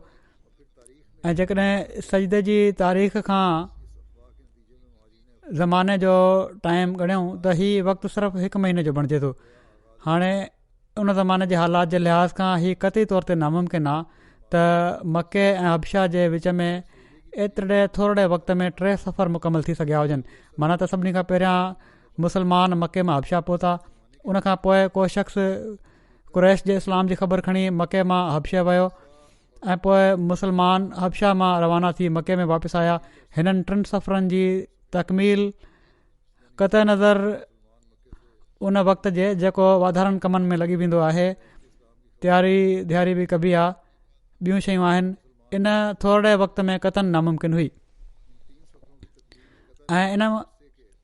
ऐं जेकॾहिं सजदे जी तारीख़ खां ज़माने जो टाइम ॻणियूं त हीउ वक़्तु सिर्फ़ु 1 महीने जो बणिजे थो। हाणे उन ज़माने जे हालात जे लिहाज़ खां हीउ क़ती तौर ते नामुमकिन आहे त मके ऐं हबशा जे विच में एतिरे थोरे वक़्त में 3 सफ़र मुकमल थी सघिया हुजनि। माना त सभिनी खां पहिरियां मुस्लमान मके मां हबशा पहुता, उनखां पोइ को शख़्स कुरैश जे इस्लाम जी ख़बर खणी मके मां हबशे वियो ऐं पोइ मुस्लमान हबशा मां रवाना थी मके में वापसि आया। हिननि 3 सफ़रनि जी तकमील क़त नज़र उन वक़्त जे जेको वाधारनि कमनि में लॻी वेंदो आहे तयारी दियारी बि कबी आहे, ॿियूं शयूं आहिनि, इन थोरे वक़्त में क़तन नामुमकिन हुई। ऐं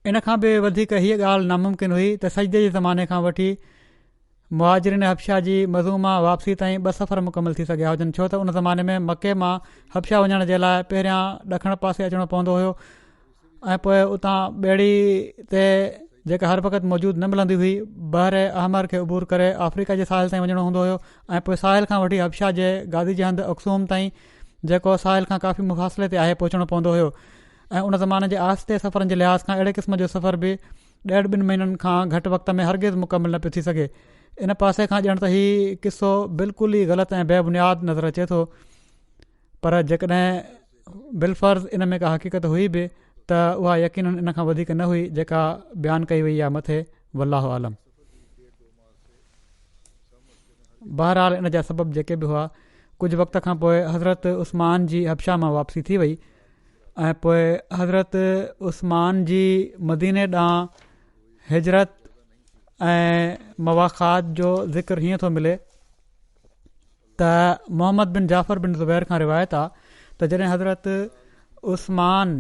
इन खां बि वधीक हीअ ॻाल्हि नामुमकिन हुई त सजदे जे ज़माने खां वठी मुहाजिरिन हबशा जी मज़ूमा वापसी ताईं 2 सफ़र मुकमल थी सघिया हुजनि छो त उन ज़माने में मके मां हबशा वञण जे लाइ पहिरियां ॾखण पासे अचणो पवंदो हुयो ऐं पोइ उतां ॿेड़ी ते जेका हर वक़्तु मौजूदु न मिलंदी हुई बहर अहमर खे उबूर करे अफ्रीका जे साहिल ताईं वञणो हूंदो हुयो ऐं पोइ साहिल खां वठी हबशा जे गादी जे हंधि अक्सूम ताईं जेको साहिल खां काफ़ी मुफ़ासिले ते आहे पहुचणो पवंदो हुयो। ऐं उन ज़माने जे आस्ते सफ़रनि जे लिहाज़ खां अहिड़े क़िस्म जो सफ़र बि 1.5-2 महीननि खां घटि वक़्त में हरगिज़ मुकमल न पियो थी सघे। इन पासे खां ॼण त हीउ किसो बिल्कुलु ई ग़लति ऐं बेबुनियाद नज़र अचे थो, पर जेकॾहिं बिलफर्ज़ इन में का हक़ीक़त हुई बि त उहा यकीनन इन खां वधीक न हुई जेका बयानु कई वई आहे मथे। वल्लाहु आलम। बहरहाल इन जा सबब जेके बि हुआ कुझु वक़्त खां पोइ हज़रत उस्मान जी हबशा मां वापसी थी वई ऐं पोइ हज़रत उस्मान जी मदीने ॾांहुं हिजरत ऐं मवाख़ात जो ज़िक्र हीअं थो मिले त मोहम्मद बिन जाफ़र बिन ज़ुबैर खां रिवायत आहे त जॾहिं हज़रत उस्मान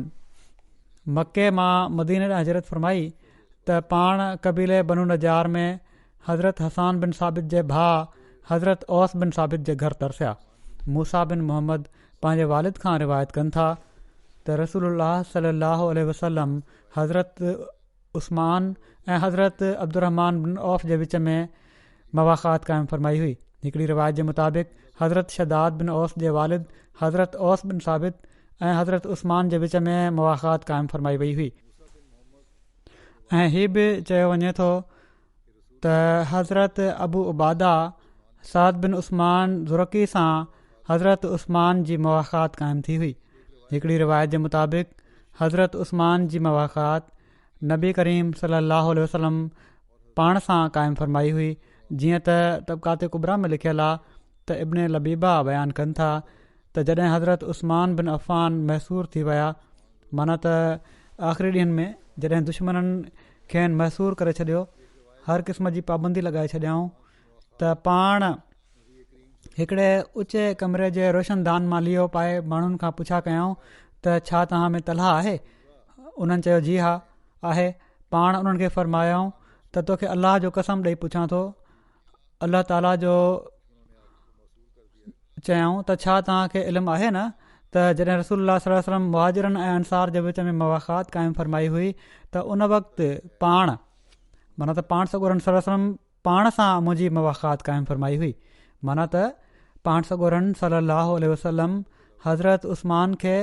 मके मां मदीने ॾांहुं हिजरत फ़रमाई त पाण कबीले बनु नजार में हज़रत हसान बिन साबित जे भाउ हज़रत औस बिन साबित जे घर तरसिया। मूसा बिन मोहम्मद पंहिंजे वालिद खां रिवायत कनि था त रसूलुल्लाह सल्लल्लाहु अलैहि वसल्लम हज़रत उस्मान ऐं हज़रत अब्दुर्रहमान बिन औफ़ जे विच में मवाख़ात क़ाइमु फ़रमाई हुई। हिकिड़ी रिवायत जे मुताबिक़ हज़रत शदाद बिन औस जे वालिद हज़रत औस बिन साबित ऐं हज़रत उस्मान जे विच में मवाख़ात क़ाइमु फ़रमाई वई हुई। ऐं हीअ बि चयो वञे थो त हज़रत अबू उबादा साद बिन उस्मान ज़ुरकी सां हज़रत उस्मान जी मवाख़ात क़ाइमु थी हुई। हिकिड़ी रिवायत जे मुताबिक़ हज़रत उस्मान जी मवाख़ात नबी करीम सल्लल्लाहु अलैहि वसल्लम पाण सां क़ाइमु फ़रमाई हुई। जीअं त तबक़ात कुबरा में लिखियलु आहे त इब्न लबीबा बयानु कनि था त जॾहिं हज़रत उस्मान बिन अफ़ान मैसूर थी विया, माना त आख़िरी ॾींहंनि में जॾहिं दुश्मननि खेनि मैसूर करे छॾियो, हर क़िस्म जी पाबंदी लॻाए छॾियाऊं, त पाण हिकिड़े ऊचे कमरे जे रोशनदान मां लियो पाए माण्हुनि खां पुछा कयऊं त छा तव्हां में तलहा आहे? उन्हनि चयो जी हा आहे। पाण उन्हनि खे फ़रमायाऊं त तोखे अलाह जो कसम ॾेई पुछां थो, अलाह ताला जो चयऊं त छा तव्हांखे इल्मु आहे न त जॾहिं रसूलुल्लाह सल्लल्लाहु अलैहि वसल्लम मुहाजिरनि ऐं अंसार जे विच में मवाख़ात क़ाइमु फ़रमाई हुई त उन वक़्तु पाण माना त पाण सॻोरनि सल्लल्लाहु अलैहि वसल्लम पाण सां मुंहिंजी मवाख़ात क़ाइमु फ़रमाई हुई। माना त पाण सॻोरनि सल्लल्लाहु अलैहि वसल्लम हज़रत उस्मान खे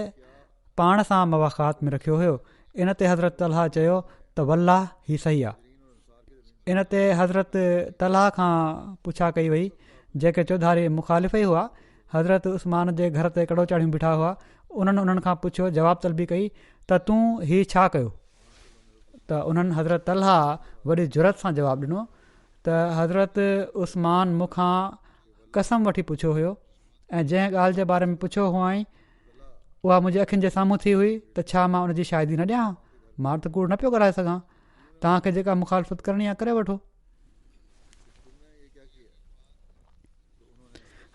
पाण सां मवाख़ात में रखियो हुयो। इन ते हज़रत तलहा चयो त वल्लाह ही सही आहे। इन ते हज़रत तलहा खां पुछा कई वई, जेके चौधारी मुखालिफ़ ई हुआ, हज़रत उस्मान जे घर ते कड़ो चाढ़ियूं बीठा हुआ, उन्हनि खां पुछियो, जवाबु तलबी कई त तूं हीउ छा कयो? त उन्हनि हज़रत तलहा वॾी जुरत सां जवाबु ॾिनो त हज़रत उस्मान मूंखां कसम वठी पुछियो हुयो ऐं जंहिं ॻाल्हि जे बारे में पुछियो हुअईं उहा मुंहिंजे अखियुनि जे साम्हूं थी हुई त छा मां उनजी शाहिदी न ॾियां? मां त कूड़ न पियो ॻाल्हाए सघां। तव्हांखे जेका मुखालफ़त करणी आहे करे वठो।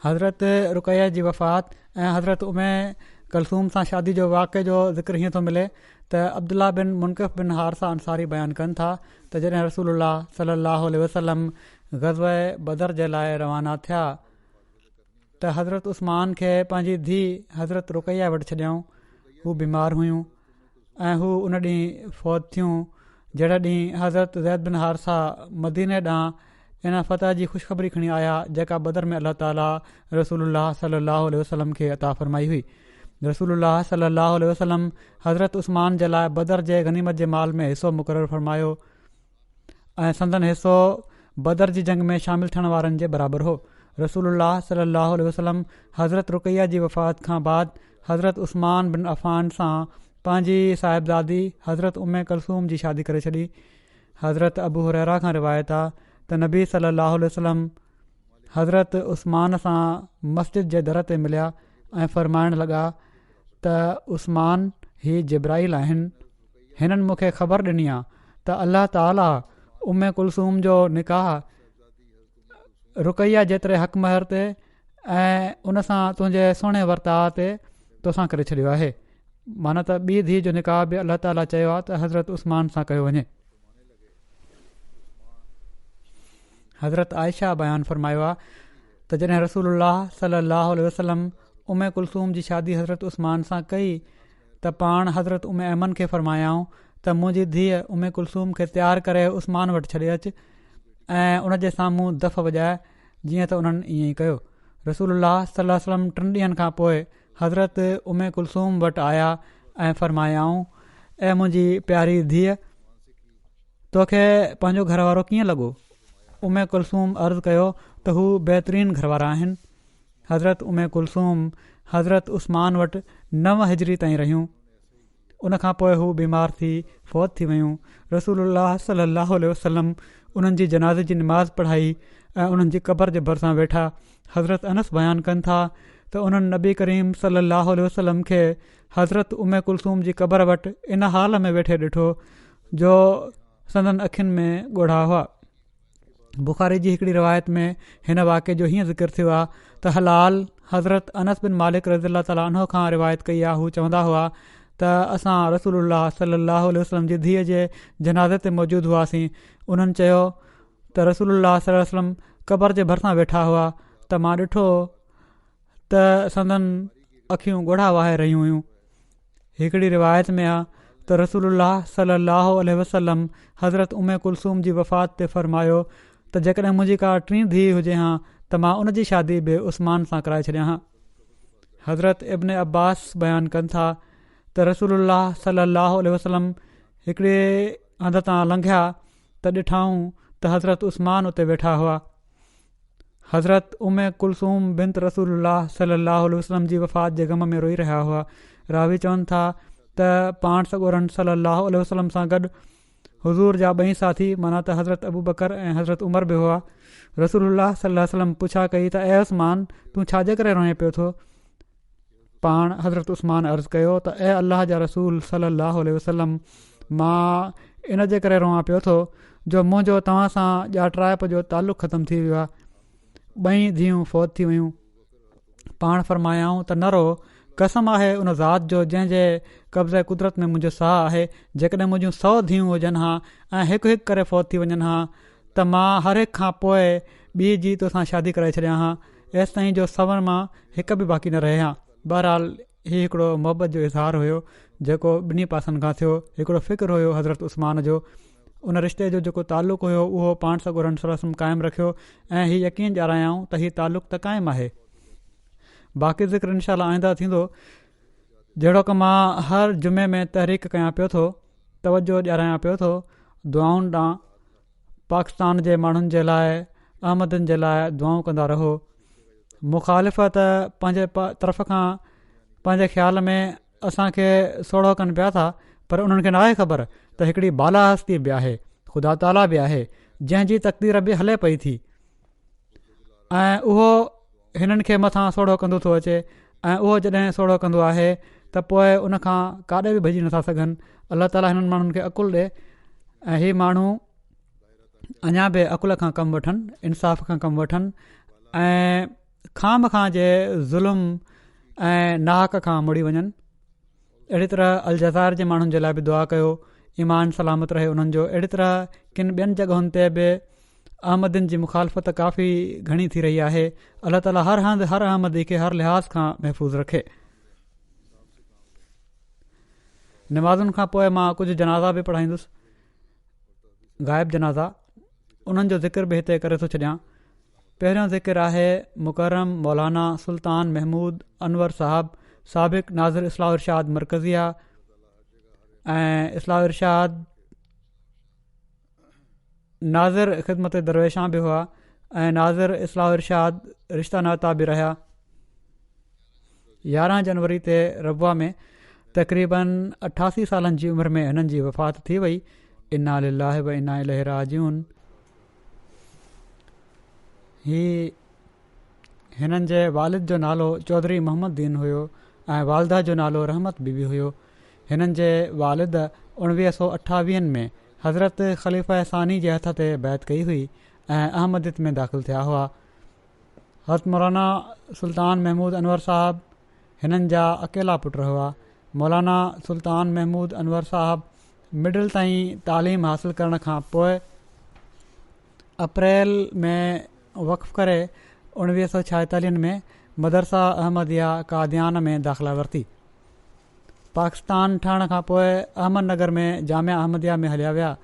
हज़रत रुक़ैया जी वफ़ात ऐं हज़रत उमे कलसूम सां शादी जो वाक़े जो ज़िक्र हीअं थो मिले त अब्दुल्ला बिन मुनकिफ़ बिन हारसा अंसारी बयानु कनि था त जॾहिं रसूलुल्लाह सल्लल्लाहु अलैहि वसल्लम ग़ज़वे बदर जे लाइ रवाना थिया त हज़रत उस्मान खे पंहिंजी धीउ हज़रत रुक़ैया वटि छॾियऊं। हू बीमार हुयूं ऐं हू उन ॾींहुं फ़ौत थियूं जहिड़े ॾींहुं हज़रत ज़ैद बिन हारसा मदीने ॾांहुं इन फ़तह जी ख़ुशख़बरी खणी आया जेका बदर में अल्लाह ताला रसूलुल्लाह सल्लल्लाहु अलैहि वसल्लम खे अता फ़रमाई हुई। रसूलुल्लाह सल्लल्लाहु अलैहि वसल्लम हज़रत उस्मान जे लाइ बदर जे गनीमत जे माल में हिसो मुक़ररु फ़रमायो ऐं संदन हिसो बदर जी जंग में शामिलु थियण वारनि जे बराबरि हो। रसूलुल्लाह सल्लल्लाहु अलैहि वसल्लम हज़रत रुक़ैया जी वफ़ात खां बाद हज़रत उस्मान बिन अफ़ान सां पंहिंजी साहिबज़ादी हज़रत उमे कलसूम जी शादी करे छॾी। हज़रत अबू हुरैरा खां रिवायत आहे त नबी सल्लल्लाहु अलैहि वसल्लम हज़रत उस्मान सां मस्जिद जे दर ते मिलिया ऐं फ़रमाइण लॻा त उस्मान ही जिब्राइल आहिनि। हिननि मूंखे ख़बर ॾिनी आहे त अल्लाह ताला उमे कुलसूम जो निकाह रुक़ैया जेतिरे हक़ महर ते ऐं उन सां तुंहिंजे सुहिणे वर्ताव ते तोसां करे छॾियो आहे। माना त ॿी धीउ जो निकाह बि अल्लाह ताला चयो आहे त हज़रत उस्मान सां कयो वञे। हज़रत आयशा बयानु फ़रमायो आहे त जॾहिं रसूलुल्लाह सल्लल्लाहु अलैहि वसल्लम उमे कुलसूम जी शादी हज़रत उस्मान सां कई त पाण हज़रत उमे अमन खे फ़रमायाऊं त मुंहिंजी धीअ उमे कुलसूम खे तयारु करे उस्मान वटि छॾे अचु ऐं उन जे साम्हूं दफ़ वॼाए। जीअं त उन्हनि ईअं ई कयो। रसूलुल्लाह सल्लल्लाहु अलैहि वसल्लम 3 ॾींहंनि खां पोइ हज़रत उमे कुलसूम वटि आया ऐं फ़रमायाऊं, ऐं मुंहिंजी प्यारी धीअ, तोखे पंहिंजो घरवारो कीअं लॻो? उमे कुलसूम अर्ज़ु कयो त हू बहितरीनु घरवारा आहिनि। हज़रत उमे कुलसूम हज़रत उस्मान वटि 9 हिजरी ताईं रहियूं। उनखां पोइ हू बीमार थी फ़ौत थी वियूं। रसूलुल्लाह सल्लल्लाहु अलैहि वसल्लम उन्हनि जी जनाज़े जी नमाज़ पढ़ाई ऐं उन्हनि जी क़बर जे भरिसां वेठा। हज़रत अनस बयानु कनि था त उन्हनि नबी करीम सल्लल्लाहु अलैहि वसल्लम खे हज़रत उमे कुलसूम जी क़बर वटि इन हाल में वेठे ॾिठो जो संदन अखियुनि में ॻोढ़ा हुआ। बुख़ारी जी हिकिड़ी रिवायत में हिन वाक़े जो हीअं ज़िक्र थियो आहे त हलाल हज़रत अनस बिन मालिक रज़ियल्लाहु ताला अन्हु खां रिवायत कई आहे। हू चवंदा हुआ त असां रसूलुल्लाह सल्लल्लाहु अलैहि वसल्लम जी धीअ जे जनाज़े ते मौजूदु हुआसीं। उन्हनि चयो त रसूलुल्लाह सल्लल्लाहु अलैहि वसल्लम क़बर जे भरिसां वेठा हुआ त मां ॾिठो त संदन अखियूं ॻोढ़ा वाहे रहियूं हुयूं। हिकिड़ी रिवायत में आहे त रसूलुल्लाह सल्लल्लाहु अलैहि वसल्लम हज़रत उमे कुलसूम जी वफ़ात ते फ़रमायो त जेकॾहिं मुंहिंजी का टीं धीउ हुजे हा त मां उन जी शादी बि उस्मान सां कराए छॾियां हा। हज़रत इब्न अब्बास बयानु कनि था त रसूलुल्लाह सल्लल्लाहु अलैहि वसल्लम हिकिड़े हंध तां लंघिया त ॾिठाऊं त हज़रत उस्मान उते वेठा हुआ। हज़रत उमे कुलसूम बिनत रसूलुल्लाह सल्लल्लाहु अलैहि वसल्लम जी वफ़ात जे ग़म में रोई रहिया हुआ। रावी चवनि था त पाण सॻोरन सल्लल्लाहु अलैहि वसल्लम सां गॾु हुज़ूर जा ॿई साथी माना त हज़रत अबू बकर ऐं हज़रत उमर बि हुआ। रसूलुल्लाह सल्लल्लाहु अलैहि वसल्लम पुछा कई त ए उस्मान तूं छाजे करे रोए पियो थो? पाण हज़रत उस्मान अर्ज़ु कयो त ए अलाह जा रसूल सल्लल्लाहु अलैहि वसल्लम मां इन जे करे रोआं पियो थो जो मुंहिंजो तव्हां सां ॼाटराइप जो तालुक़ु ख़तमु थी वियो आहे। ॿई धीअरूं फ़ौत थी वियूं। पाण फ़रमायाऊं त न रो, कसम आहे उन ज़ात जो जंहिंजे कब्ज़े कुदरत में मुंहिंजो साह आहे, जेकॾहिं मुंहिंजूं 100 धीअरूं हुजनि हा ऐं हिकु हिकु करे फ़ौत थी वञनि हा त मां हर हिक खां पोइ ॿी जी तोसां शादी कराए छॾियां हा एसि ताईं जो 100 मां हिकु बि बाक़ी न रहे हा। बहरहाल हीउ हिकिड़ो मुहबत जो इज़हार हुयो जेको ॿिन्ही पासनि खां थियो। हिकिड़ो फ़िक्रु हुयो हज़रत उस्मान जो, उन रिश्ते जो जेको तालुक़ु हुयो उहो पाण सॻोरन सल्लल्लाहु क़ाइमु रखियो ऐं हीउ यकीन ॼाणायाऊं त हीउ तालुक़ु त क़ाइमु आहे। बाक़ी ज़िक्र इनशा अल्लाह आईंदा थींदो। जहिड़ो की मां हर जुमे में तहरीक कयां पियो थो, तवजो ॾियारायां पियो थो दुआउनि ॾांहुं। पाकिस्तान जे माण्हुनि जे लाइ, अहमदनि जे लाइ दुआऊं कंदा रहो। मुखालिफ़त पंहिंजे तरफ़ खां पंहिंजे ख़्याल में असांखे सोढ़ो कनि पिया था, पर उन्हनि खे नाहे ख़बर त हिकिड़ी बाला हस्ती बि आहे, ख़ुदा ताला बि आहे जंहिंजी तक़दीर बि हले पई थी ऐं उहो हिननि खे मथां सोढ़ो कंदो थो अचे। ऐं उहो जॾहिं सोढ़ो कंदो आहे त पोइ उनखां काॾे बि भॼी नथा सघनि। अलाह ताला हिननि माण्हुनि खे अक़ुलु ॾिए ऐं हीअ माण्हू अञा बि अक़ुल खां कमु वठनि, इंसाफ़ खां कमु वठनि ऐं खाम खां जे ज़ुल्म ऐं नाहक खां मुड़ी वञनि। अहिड़ी तरह अलजज़ाइर जे माण्हुनि जे लाइ बि दुआ कयो, ईमान सलामत रहे उन्हनि जो। अहिड़ी तरह किन ॿियनि जॻहियुनि ते बि अहमदनि जी मुखालफ़त काफ़ी घणी थी रही आहे। अलाह ताला हर हंधि हर अहमदी खे हर लिहाज़ खां महफ़ूज़ रखे। नमाज़ुनि खां पोइ मां कुझु जनाज़ा बि पढ़ाईंदुसि, ग़ाइब जनाज़ा, उन्हनि जो ज़िक्र बि हिते करे थो छॾियां। पहिरियों ज़िक्र आहे मुकरम मौलाना सुल्तान महमूद अनवर साहब, साबिक़ नाज़िर इस्लाह इरशाद मरकज़िया ऐं इस्लाह इरशाद नाज़िर ख़िदमत दरवेशां बि हुआ ऐं नाज़िर इस्लाह इरशाद रिश्ता नाता बि रहिया। 11 जनवरी ते रबुआ में तक़रीबन 88 सालनि जी उमिरि में हिननि जी वफ़ात थी वई। इन्ना लिल्लाहि व इन्ना इलैहि राजिऊन। हिननि जे वालिद जो नालो चौधरी मोहम्मद दीन हुयो ऐं वालदा जो नालो रहमत बीबी हुयो। हिननि जे वालिद 1928 में हज़रत ख़लीफ़ा सानी जे हथ ते बैत कई हुई ऐं अहमदियत में दाख़िल थिया हुआ। हज़रत मौलाना सुल्तान महमूद अनवर साहब हिननि जा अकेला पुट हुआ। मौलाना सुल्तान महमूद अनवर साहब मिडिल ताईं तालीम हासिल करण खां पोइ अप्रैल में वक़फ़ करे 1946 में मदरसा अहमदिया कादियान में दाख़िला वरिती। पाकिस्तान ठहण खां पोइ अहमदनगर में जामिया अहमदिया में हलिया विया,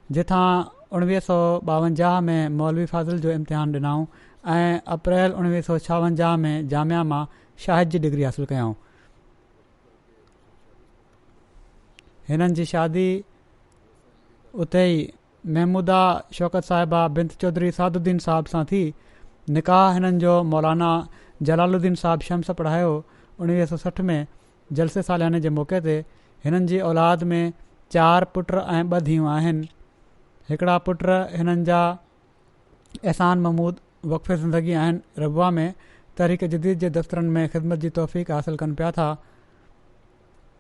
जिथां 1952 में मौलवी फाज़िल जो इम्तिहान ॾिनऊं ऐं अप्रैल 1956 में जामिया मां शाहिद जी डिग्री हासिल कयऊं। हिननि जी शादी उते ई महमूदा शौकत साहिबा बिनत चौधरी सादुद्दीन साहब सां थी। निकाह हिननि जो मौलाना जलालुद्दीन साहब शम्स पढ़ायो 1960 में जलसे सालियाने जे मौक़े ते। हिननि जी औलाद में 4 पुट ऐं 2 धीअरूं आहिनि। हिकिड़ा पुट हिननि जा एहसान महमूद वक़फ़े ज़िंदगी आहिनि, रबुआ में तहरीक जदीद जे दफ़्तरनि में ख़िदमत जी तौफ़ीक़ हासिल कनि पिया था।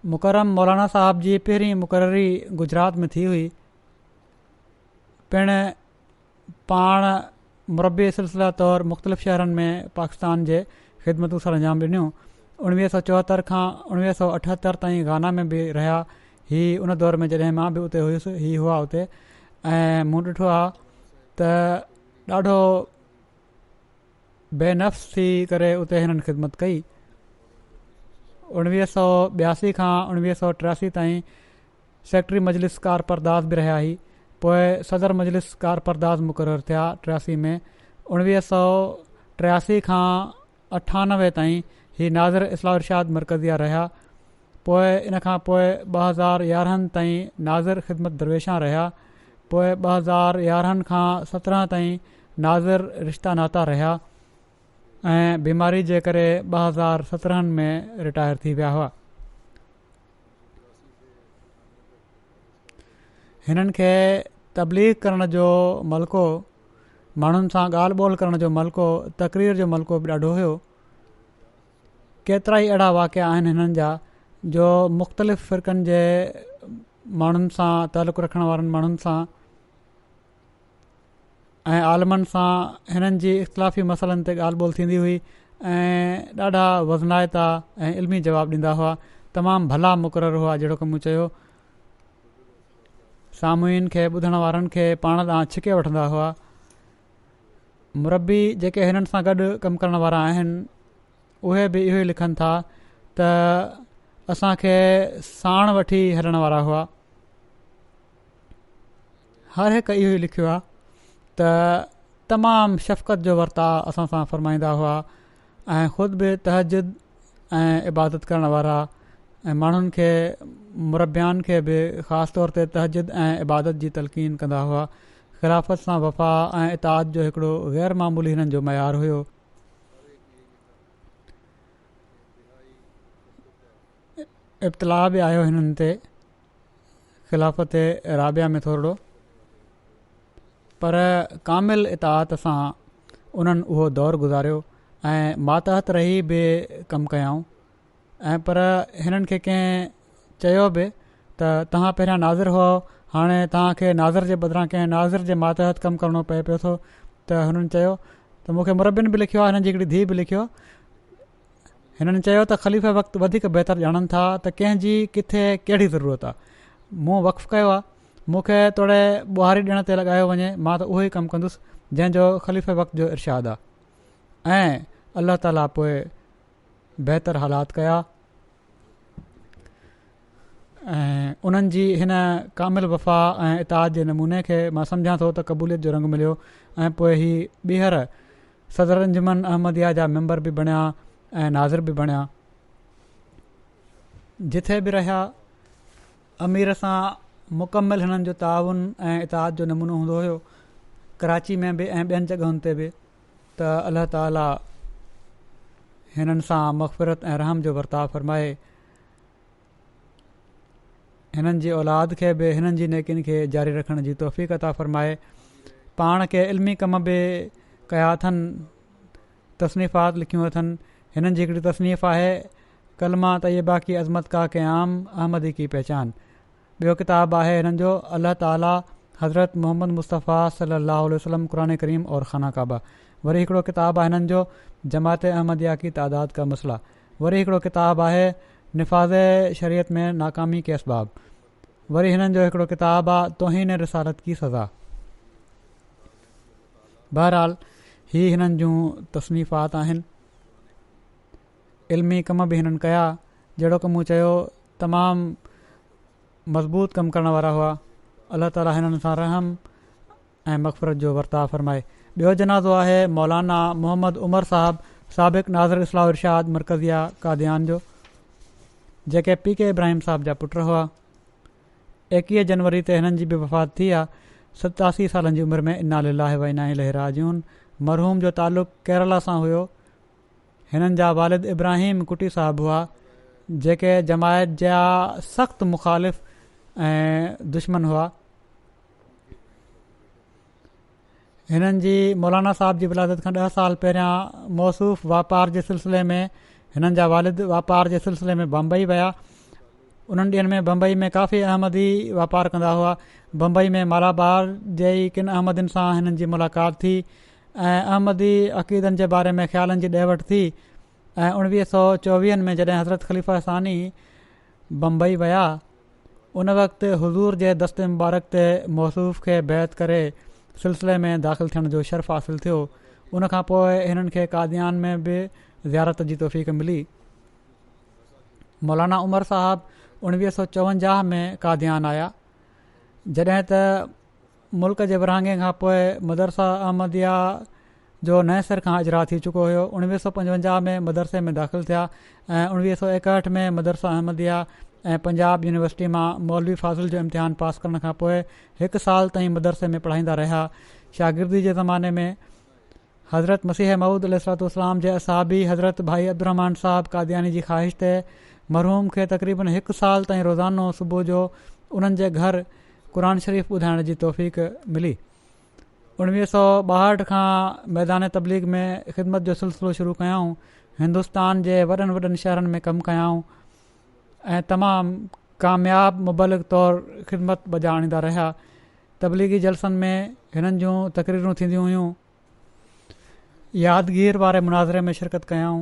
मुकरम मौलाना साहब जी पहिरीं मुक़ररी गुजरात में थी हुई। पिण पाण मुरबी सिलसिला तौरु मुख़्तलिफ़ शहरनि में पाकिस्तान जे ख़िदमतूं सर अंजाम ॾिनियूं। 1974 खां 1978 ताईं गाना में बि रहिया। हीअ उन दौर में जॾहिं मां बि उते हुयुसि, हीअ हुआ उते ऐं मूं ॾिठो आहे त ॾाढो बेनफ़्स थी करे उते हिननि ख़िदमत कई। 1982 खां 1983 ताईं सेक्रेटरी मजलिस कारपरदास बि रहिया हुई। पोइ सदर मजलिस कारपरदास मुक़ररु थिया 83 में। 1983 खां 98 ताईं ही नाज़िर इस्लाह इरशाद मरकज़िया रहिया। पोइ इन खां पोइ 2011 ताईं नाज़िर ख़िदमत दरवेशां रहिया। पोइ 2011 खां 17 ताईं नाज़िर रिश्ता नाता रहिया ऐं बीमारी जे करे 2017 में रिटायर थी विया हुआ। हिननि खे तबलीग करण जो मलिको, माण्हुनि सां ॻाल्हि ॿोल करण जो मलिको, तक़रीर जो मलिको बि ॾाढो हुयो। केतिरा ई अहिड़ा वाक़िआ आहिनि हिननि जा जो मुख़्तलिफ़ फ़िरक़नि जे माण्हुनि सां तालुक़ु रखण वारनि माण्हुनि सां ऐं आलमनि सां हिननि जी इख़्तिलाफ़ी मसइलनि ते ॻाल्हि ॿोल थींदी हुई ऐं ॾाढा वज़नाइता ऐं इल्मी जवाब ॾींदा हुआ। तमामु भला मुक़ररु हुआ। जहिड़ो की मूं चयो, सामुईन खे, ॿुधण वारनि खे पाण ॾांहुं छिके वठंदा हुआ। मुरबी जेके हिननि सां गॾु कमु करण वारा आहिनि उहे बि इहो ई लिखनि था त असांखे साण वठी हलण वारा हुआ। हर हिकु इहो ई लिखियो आहे त तमामु शफ़क़त जो वर्ताव असां सां फ़रमाईंदा हुआ ऐं ख़ुदि बि तहजुद ऐं इबादत करण वारा ऐं माण्हुनि खे, मुरबियान खे बि ख़ासि तौर ते तहजुद ऐं इबादत जी तलक़ीन कंदा हुआ। ख़िलाफ़त सां वफ़ा ऐं इताअत जो हिकिड़ो ग़ैर मामूली हिननि जो मयार हुयो। इब्तिला बि आयो हिननि ते ख़िलाफ़त राबिया में थोरो, पर कामिल इताअत सां उन्हनि उहो दौरु गुज़ारियो ऐं मातहत रही बि कमु कयाऊं। ऐं पर हिननि खे कंहिं चयो बि त तव्हां पहिरियां नाज़िर हुओ, हाणे तव्हांखे नाज़िर जे बदिरां कंहिं नाज़िर जे मातहत कमु करिणो पए पियो थो। त हुननि चयो त मूंखे मुरबियुनि बि लिखियो आहे, हिननि जी हिकिड़ी धीउ बि लिखियो। हिननि चयो त ख़लीफ़े वक़्तु वधीक बहितर ॼाणनि था त कंहिंजी किथे कहिड़ी ज़रूरत आहे। मूं वक़्फ़ु कयो आहे, मूंखे तोड़े ॿुहारी ॾियण ते लॻायो वञे, मां त उहो ई कमु कंदुसि जंहिंजो ख़लीफ़े वक़्त जो इरशाद आहे। ऐं अल्लाह ताला पोइ बहितर हालात कया ऐं उन्हनि जी हिन कामिल वफ़ा ऐं इताअत जे नमूने खे मां सम्झां थो त क़बूलियत जो रंग मिलियो। ऐं पोइ ही ॿीहर सदर अंजुमन अहमदिया जा मेंबर बि बणिया ऐं नाज़िर बि बणिया। जिथे बि रहिया अमीर सां मुकमिल हिननि जो ताउन ऐं इताअत जो नमूनो हूंदो हुयो, कराची में बि ऐं ॿियनि जॻहियुनि ते बि। त अल्लाह ताला हिननि सां मग़फ़िरत ऐं रहम जो वर्ताव फ़रमाए, हिननि जी औलाद खे बि हिननि जी नेकिन खे जारी रखण जी तौफ़ीक़ अता फ़रमाए। पाण खे इल्मी कम बि कया अथनि, तसनीफ़ात लिखियूं अथनि। हिननि जी हिकिड़ी तसनीफ़ आहे कलमा तय्यबा की अज़मत का क़याम अहमदी की पहचान। ॿियो किताबु आहे हिननि जो अल्लाह ताला हज़रत मोहम्मद मुस्तफ़ा सल्लल्लाहु अलैहि वसल्लम क़ुरान करीम और खाना काबा। वरी हिकिड़ो किताबु आहे हिननि जो जमात अहमदिया की तादाद का मसला। वरी हिकिड़ो किताबु आहे निफ़ाज़ शरीयत में नाकामी के असबाब। वरी हिननि जो हिकिड़ो किताबु आहे तौहीन रिसालत की सज़ा। बहरहाल ही हिननि जूं तसनीफ़ात आहिनि। इल्मी कम बि हिननि कया, जहिड़ो की मूं चयो तमामु मज़बूत कमु करण वारा हुआ। अल्लाह ताला हिननि सां रहम ऐं मग़फ़िरत जो वर्ताव फ़रमाए। ॿियो जनाज़ो आहे मौलाना मोहम्मद उमर साहब, साबिक़ नाज़िर इस्लाह इरशाद मरकज़िया कादियान जो, जेके PK इब्राहिम साहब जा पुट हुआ। 21 जनवरी ते हिननि जी बि वफ़ात थी आहे, 87 सालनि जी उमिरि में। इन्ना लिल्लाहि व इन्ना इलैहि राजिऊन। मरहूम जो ताल्लुक़ केरला सां हुयो। हिननि जा वालिद इब्राहिम कुटी साहब हुआ, जेके जमायत जा सख़्तु मुख़ालिफ़ ऐं दुश्मन हुआ। हिननि जी मौलाना साहब जी विलादत खां 10 साल पहिरियां मौसूफ़ वापार जे सिलसिले में हिननि जा वालिद वापार जे सिलसिले में बम्बई विया। उन्हनि ॾींहंनि में बम्बई में काफ़ी अहमदी वापारु कंदा हुआ। बम्बई में मालाबार जे ई किन अहमदिन सां हिननि जी मुलाक़ात थी ऐं अहमदी अक़ीदनि जे बारे में ख़्यालनि जी ॾे वठि थी। ऐं 1924 में जॾहिं हज़रत ख़लीफ़ा सानी बम्बई विया, उन वक़्तु हुज़ूर जे दस्ते मुबारक ते मौसूफ़ खे बैत करे सिलसिले में दाख़िल थियण जो शर्फ़ हासिलु थियो। उनखां पोइ हिननि खे कादियान में बि ज़ियारत जी तौफ़ीक़ मिली। मौलाना उमर साहबु 1954 में कादियान आया। जॾहिं त मुल्क जे विरहाङे खां पोइ मदरसा अहमदिया जो नए सिर खां इजरा थी चुको हुयो। 1955 में मदरसे में दाख़िल थिया ऐं 1961 में मदरसा अहमदिया ऐं पंजाब यूनिवर्सिटी मां मौलवी फाज़िल जो इम्तिहान पास करण खां पोइ 1 साल ताईं मदरसे में पढ़ाईंदा रहिया। शागिर्दी जे ज़माने में हज़रत मसीह मऊद अलैहिस्सलाम जे असहाबी हज़रत भाई अब्दुर्रहमान साहब कादियानी जी ख़्वाहिश ते मरहूम खे तक़रीबन 1 साल ताईं रोज़ानो सुबुह जो उन्हनि जे घर क़ुर शरीफ़ ॿुधाइण जी तौफ़ीक़ मिली। 1962 खां मैदान तबलीग में ख़िदमत जो सिलसिलो शुरू कयाऊं। हिंदुस्तान जे वॾनि वॾनि शहरनि में कमु कयाऊं ऐं तमामु कामयाब मुबलिग तौरु ख़िदमत बजा आणींदा रहिया। तबलीगी जलसनि में हिननि जूं तक़रीरूं थींदियूं हुयूं। यादगीर वारे मुनाज़रे में शिरकत कयाऊं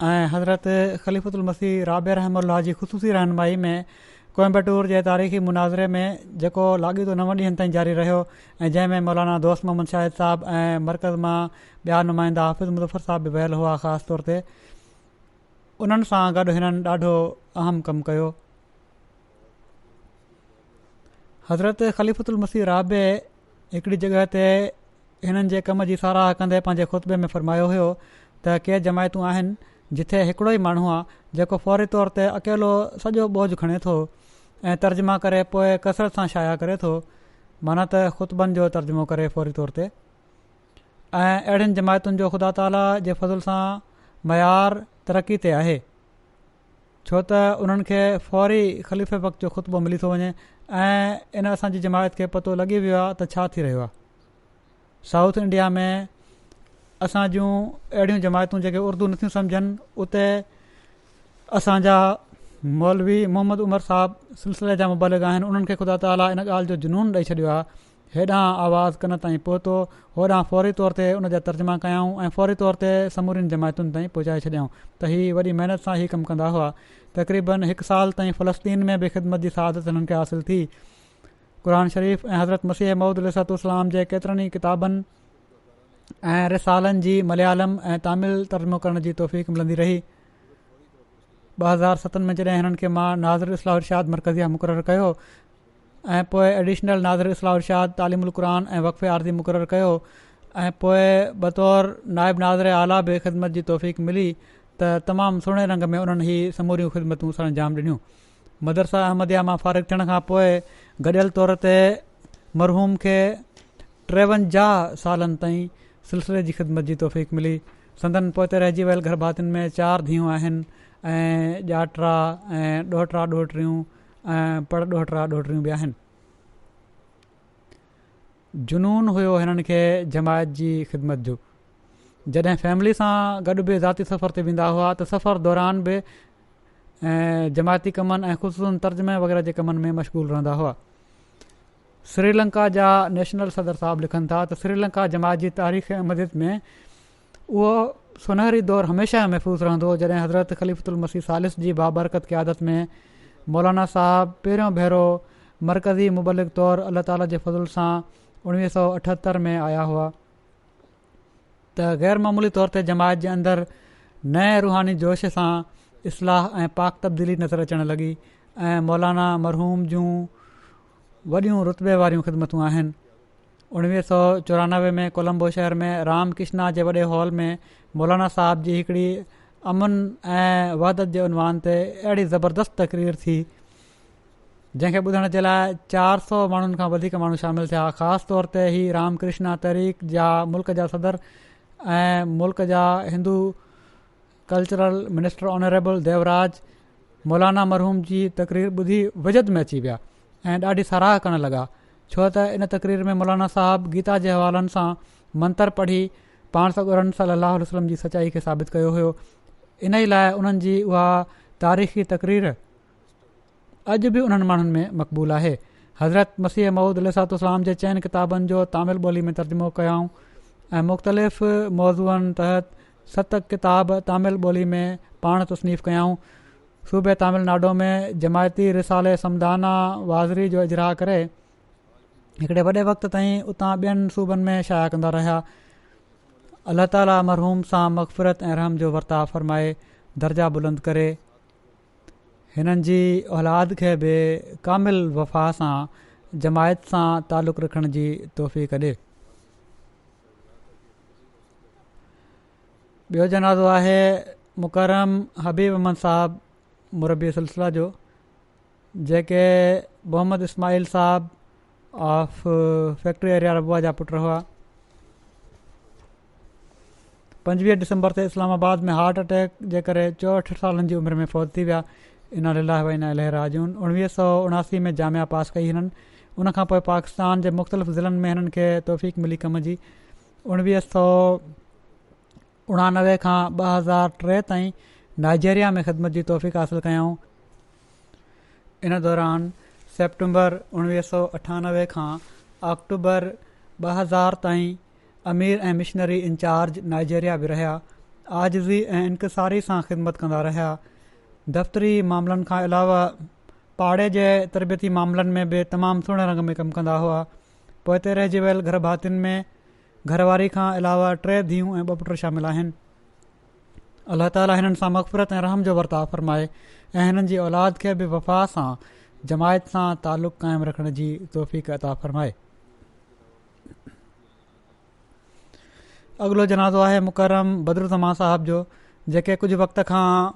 ऐं हज़रत ख़लीफ़तुल मसीह राबे रहमतुल्लाह जी ख़ुसूसी रहनुमाई में कोयम्बटूर जे तारीख़ी मुनाज़रे में जेको लाॻीतो 9 ॾींहंनि ताईं जारी रहियो ऐं जंहिंमें मौलाना दोस्त मोहम्मद शाहिद साहब ऐं मरकज़ मां ॿिया नुमाइंदा हाफ़िज़ मुज़फ़र साहब बि वियल हुआ। ख़ासि तौर ते उन्हनि सां गॾु हिननि ॾाढो अहम कमु कयो। हज़रत ख़लीफ़तुल मसीह राबे हिकिड़ी जॻह ते हिननि जे कम जी साराह कंदे पंहिंजे ख़ुतबे में फ़रमायो हुयो त के जमायतूं आहिनि जिथे हिकिड़ो ई माण्हू आहे जेको फ़ौरी तौर ते अकेलो सॼो बोझ खणे थो ऐं तर्जुमा करे पोइ कसरत सां शाया करे थो, माना त ख़ुतबनि जो तर्जुमो करे फ़ौरी तौर ते। ऐं अहिड़ियुनि जमायतुनि जो ख़ुदा ताला जे फज़ल सां मयार तरक़ी ते आहे, छो त उन्हनि खे फ़ौरी ख़लीफ़े वक़्त जो ख़ुतबो मिली थो वञे ऐं इन असांजी जमायत खे पतो लॻी वियो आहे त छा थी रहियो आहे। साउथ इंडिया में असां जूं अहिड़ियूं जमायतूं जेके उर्दू नथियूं सम्झनि, उते असांजा मौलवी मोहम्मद उमर साहब सिलसिले जा मुबलिग आहिनि। उन्हनि खे ख़ुदा ताला इन ॻाल्हि जो जुनून ॾेई छॾियो आहे। हेॾां आवाज़ कन ताईं पहुतो, होॾां फ़ौरी तौर ते उन जा तर्जुमा कयाऊं ऐं फ़ौरी तौर ते समूरियुनि जमायतुनि ताईं पहुचाए छॾियऊं त हीअ वॾी महिनत सां ई कमु कंदा हुआ। तक़रीबन 1 साल ताईं फ़लस्तीन में बि ख़िदमत जी सआदत हिननि खे हासिलु थी। क़ुर शरीफ़ ऐं हज़रत मसीह मऊद अलैहिस्सलाम जे केतिरनि ई किताबनि ऐं रिसालनि जी मलयालम ऐं तामिल तर्जुमो करण जी तौफ़ीक़ मिलंदी रही। 2007 में जॾहिं हिननि खे मां नाज़िर इस्लाह इरशाद मरकज़िया मुक़ररु कयो ऐं पोइ एडिशनल नाज़िर इस्लाह इरशाद तालीमुल क़ुरान ऐं वक़फ़े आर्ज़ी मुक़ररु कयो ऐं पोइ बतौर नाइब नाज़िर आला बि ख़िदमत जी तौफ़ीक़ मिली त तमामु सुहिणे रंग में उन्हनि ही समूरियूं ख़िदमतूं सर अंजाम ॾिनियूं। मदरसा अहमदिया मां फ़ारिग़ थियण खां पोइ गॾियल तौर ते मरहूम खे 53 सालनि ताईं सिलसिले जी ख़िदमत जी तौफ़ीक़ मिली। संदन पोइ ते रहिजी वियल घर भातियुनि में 4 धीअरूं आहिनि ऐं ॼाटरा ऐं ॾोहिटा ॾोहिटियूं ऐं पर ॾोहिटा ॾोहिटियूं बि आहिनि। जुनून हुयो हिननि खे जमायत जी ख़िदमत जो। जॾहिं फैमिली सां गॾु बि ज़ाती सफ़र ते वेंदा हुआ त सफ़र दौरान बि ऐं जमायती कमनि ऐं ख़ुसूसनि तर्जुमे वग़ैरह जे कमनि में मशगूल रहंदा हुआ। श्रीलंका जा नेशनल सदर साहब लिखनि था त श्रीलंका जमायत जी तारीख़ अहमदियत में उहो सुनहरी दौर हमेशह महफ़ूज़ रहंदो जॾहिं हज़रत ख़लीफ़तुल मसीह सालिस जी बाबरकत क़यादत में मौलाना साहब पहिरियों भेरो मरकज़ी मुबलिग तौरु अल्लाह ताला जे फज़ल सां 1978 में आया हुआ त ग़ैर मामूली तौर ते जमायत जे अंदरि नए रुहानी जोश सां इस्लाह ऐं पाक तब्दीली नज़र अचणु लॻी ऐं मौलाना मरहूम जूं वॾियूं रुतबे वारियूं ख़िदमतूं आहिनि। 1994 में कोलंबो शहर में राम कृष्णा जे वॾे हॉल में मौलाना साहब जी हिकिड़ी अमन ऐं वहदत जे उनवान ते अहिड़ी ज़बरदस्त तक़रीर थी जंहिंखे ॿुधण जे लाइ 400 माण्हुनि खां वधीक माण्हू शामिल थिया। ख़ासि तौर ते ही राम कृष्णा तहरीक जा मुल्क जा सदर ऐं मुल्क जा Hindu cultural minister honourable Devraj मौलाना मरहूम जी तक़रीर ॿुधी वजद में अची विया ऐं ॾाढी साराह करणु लॻा, छो त इन तक़रीर में मौलाना साहब गीता जे हवालनि सां मंतर पढ़ी पाण सॻोरन सल्लल्लाहु अलैहि वसल्लम जी सचाई खे साबित कयो हुयो। इन ई लाइ उन्हनि जी उहा तारीख़ी तक़रीर अॼु बि उन्हनि माण्हुनि में मक़बूल आहे। हज़रत मसीह मऊद अलैहिस्सलाम जे चइनि किताबनि जो तामिल ॿोली में तर्जुमो कयाऊं ऐं मुख़्तलिफ़ मौज़ूअनि तहत 7 किताब तामिल ॿोली में पाण तसनीफ़ कयाऊं। सूबे तमिलनाडु में जमायती रिसाले समदाना वाज़री जो इजरा करे हिकिड़े वॾे वक़्त ताईं उतां ॿियनि सूबनि में शाया कंदा रहिया। अल्लाह ताला मरहूम सां मग़फ़िरत ऐं रहम जो वर्ताव फ़रमाए। दर्जा बुलंद करे हिननि जी औलाद खे बि कामिल वफ़ा सां जमायत सां तालुक़ु रखण जी तौफ़ीक़ ॾे। ॿियो जनाज़ो आहे मुकरम हबीब अहमद साहब मुरबी सिलसिला जो, जेके मोहम्मद इस्माइल साहब ऑफ फैक्ट्री एरिया रबुआ जा पुट हुआ। 25 डिसंबर ते इस्लामाबाद में हार्ट अटैक जे करे 64 सालनि जी उमिरि में फ़ौत थी विया। इना लिल्लाहि व इना इलैहि राजिऊन। 1979 में जामिया पास कई हिननि। उनखां पोइ पाकिस्तान जे मुख़्तलिफ़ ज़िलनि में हिननि खे तौफ़ीक़ मिली कम जी। 1989 खां 2003 ताईं नाइजेरिया में ख़िदमत जी तौफ़ीक़ हासिलु कयऊं। इन दौरान सेप्टेंबर 1998 खां अक्टूबर 2000 ताईं अमीर ऐं मिशनरी इंचार्ज नाइजेरिया बि रहिया। आजिज़ी ऐं इनक़सारी सां ख़िदमत कंदा रहिया। दफ़्तरी मामलनि खां अलावा पाड़े जे तरबियती मामलनि में बि तमामु सुहिणे रंग में कमु कंदा हुआ। पोइ ते रहिजी वियल घर भातियुनि में घरवारी खां अलावा 3 धीअरूं ऐं 2 पुट शामिल आहिनि। अलाह ताला हिननि सां मग़फ़िरत ऐं रहम जो वर्ताव फ़रमाए ऐं हिननि जी औलाद खे बि वफ़ा सां जमायत सां तालुक़ु क़ाइमु रखण जी तौफ़ीक़ अता फ़रमाए। अॻिलो जनाज़ो आहे मुकरम बदरुज़मा साहब जो, जेके कुझु वक़्त खां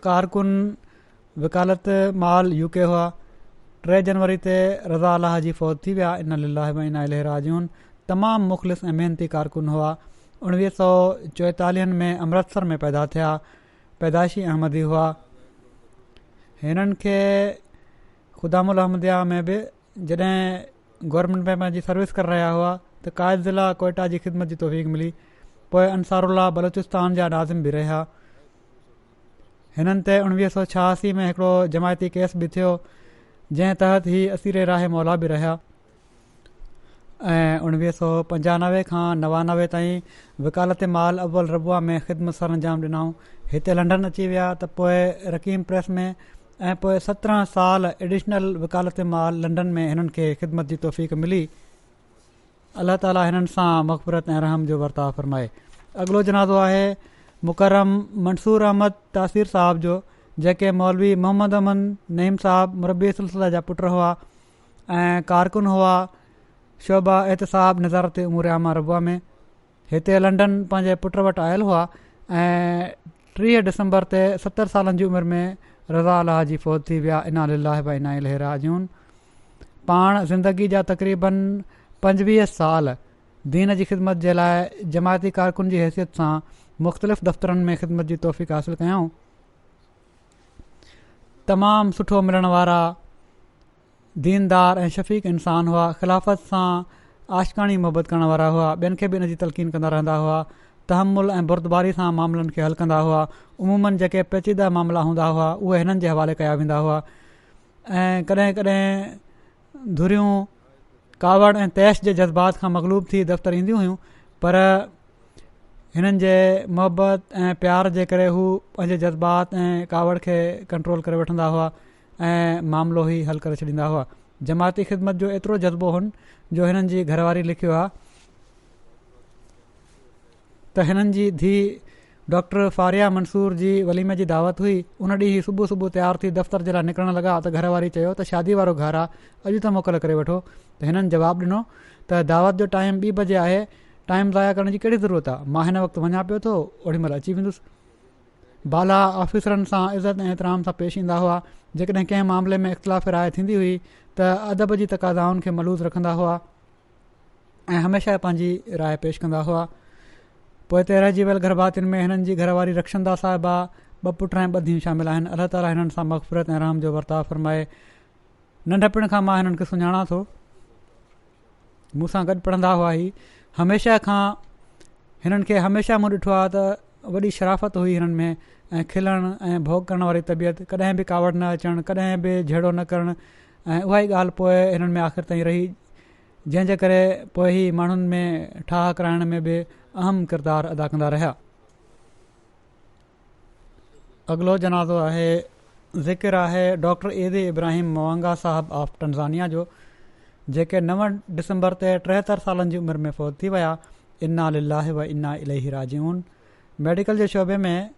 कारकुन वकालत माल UK हुआ। 3 जनवरी ते रज़ा अलाह जी फ़ौत थी विया। इना लिल्लाहि व इना इलैहि राजिऊन। तमामु मुख़लिस ऐं मेहनती कारकुन हुआ। 1944 में अमृतसर में पैदा थिया। पैदाइशी अहमदी हुआ। हिननि खे ख़ुदामुल अहमदिया में बि जॾहिं गवर्नमेंट में पंहिंजी सर्विस करे रहिया हुआ त क़ाइद ज़िला कोयटा जी ख़िदमत जी तौफ़ीक़ मिली। पोइ अंसारुल्लाह बलूचिस्तान जा नाज़िम बि रहिया। हिननि ते 1986 में हिकिड़ो जमायती केस बि थियो, जंहिं तहत ही असीरे राह मौला बि रहिया। ऐं 1995 खां 99 ताईं वकालत माल अव्वल रबुआ में ख़िदमत सर अंजाम ॾिनऊं। हिते लंडन अची विया त पोइ रकीम प्रेस में ऐं पोइ 17 साल एडिशनल वकालत माल लंडन में हिननि खे ख़िदमत जी तौफ़ीक़ मिली। अलाह ताला हिननि सां मग़फ़िरत ऐं रहम जो वर्ताव फ़रमाए। अॻिलो जनाज़ो आहे मुकरम मंसूर अहमद तासीर साहब जो, जेके मौलवी मोहम्मद अमन नईम साहब मुरबी सिलसिला जा पुट हुआ ऐं कारकुन हुआ शोबा एहतसाब नज़ारत उमूर आमा रबुआ में। हिते लंडन पंहिंजे पुट वटि आयल हुआ ऐं 30 डिसंबर ते 70 सालनि जी उमिरि में रज़ा अलाह जी फ़ौत थी विया। इना लिल्लाहि व इना इलैहि राजिऊन। पाण ज़िंदगी जा तक़रीबन 25 साल दीन जी ख़िदमत जे लाइ जमायती कारकुन जी हैसियत सां मुख़्तलिफ़ दफ़्तरनि में ख़िदमत जी तौफ़ीक़ हासिलु कयऊं। तमामु सुठो मिलण वारा दीनदार ऐं शफ़ीक़ इंसान हुआ। ख़िलाफ़त सां आशिक़ानी मोहबत करण वारा हुआ। ॿियनि खे बि इन जी तलक़ीन कंदा रहंदा हुआ। तहमुल ऐं बुर्दबारी सां मामलनि खे हल कंदा हुआ। उमूमन जेके पेचीदा मामला हूंदा हुआ उहे हिननि जे हवाले कया वेंदा हुआ। ऐं कॾहिं कॾहिं धुरियूं कावड़ ऐं तैश जे जज़्बात खां मग़लूब थी दफ़्तर ईंदियूं हुयूं, पर हिननि जे मोहबत ऐं प्यार जे करे हू पंहिंजे जज़्बात ऐं कावड़ खे कंट्रोल करे वठंदा हुआ ऐं मामिलो ई हल करे छॾींदा हुआ। जमायती ख़िदमत जो एतिरो जज़्बो हुन जो हिननि जी घरवारी लिखियो आहे त हिननि जी धीउ डॉक्टर फारिया मंसूर जी वलीमे जी दावत हुई। उन ॾींहुं सुबुह सुबुह तयारु थी दफ़्तर जे लाइ निकिरण लॻा त घरवारी चयो त शादी वारो घरु आहे, अॼु त मोकल करे वठो। त हिननि जवाबु ॾिनो त दावत जो टाइम 2 बजे आहे, टाइम ज़ाया करण जी कहिड़ी ज़रूरत आहे, मां हिन वक़्तु वञा पियो थो, ओॾी महिल अची वेंदुसि। बाला ऑफिसरनि सां इज़त ऐं एतिराम सां पेश ईंदा हुआ। जेकॾहिं कंहिं मामले में इख़्तिलाफ़ राय थींदी हुई त अदब जी तक़ाज़ाउनि खे मलूज़ रखंदा हुआ ऐं हमेशह पंहिंजी राय पेश कंदा हुआ। पोइ ते रहिजी वियल घर भातियुनि में हिननि जी घरवारी रक्षंदा साहिबा, 2 पुट ऐं 2 धीअरूं शामिल आहिनि। अलाह ताला हिननि सां मग़फ़िरत ऐं रहम जो वर्ताव फ़रमाए। नंढपण खां मां हिननि खे सुञाणा थो, मूंसां गॾु पढ़ंदा हुआ। ही हमेशह खां हिननि खे हमेशह मूं ॾिठो आहे त वॾी शराफ़त हुई हिननि में ऐं खिलण ऐं भोग करण वारी तबियत, कॾहिं बि कावड़ न अचणु, कॾहिं बि झेड़ो न करणु। ऐं उहा ई ॻाल्हि पोइ हिननि में आख़िर ताईं रही, जंहिंजे करे पोइ ही माण्हुनि में ठाह कराइण में बि अहम किरदारु अदा कंदा रहिया। अॻिलो जनाज़ो आहे ज़िक्र आहे डॉक्टर एदी इब्राहिम मोवंगा साहब ऑफ टंज़ानिया जो, जेके 9 डिसंबर ते 73 सालनि जी उमिरि में फ़ौत थी विया। इन्ना लिल्लाहि व इन्ना इलैहि राजिऊन। मेडिकल जे शोबे में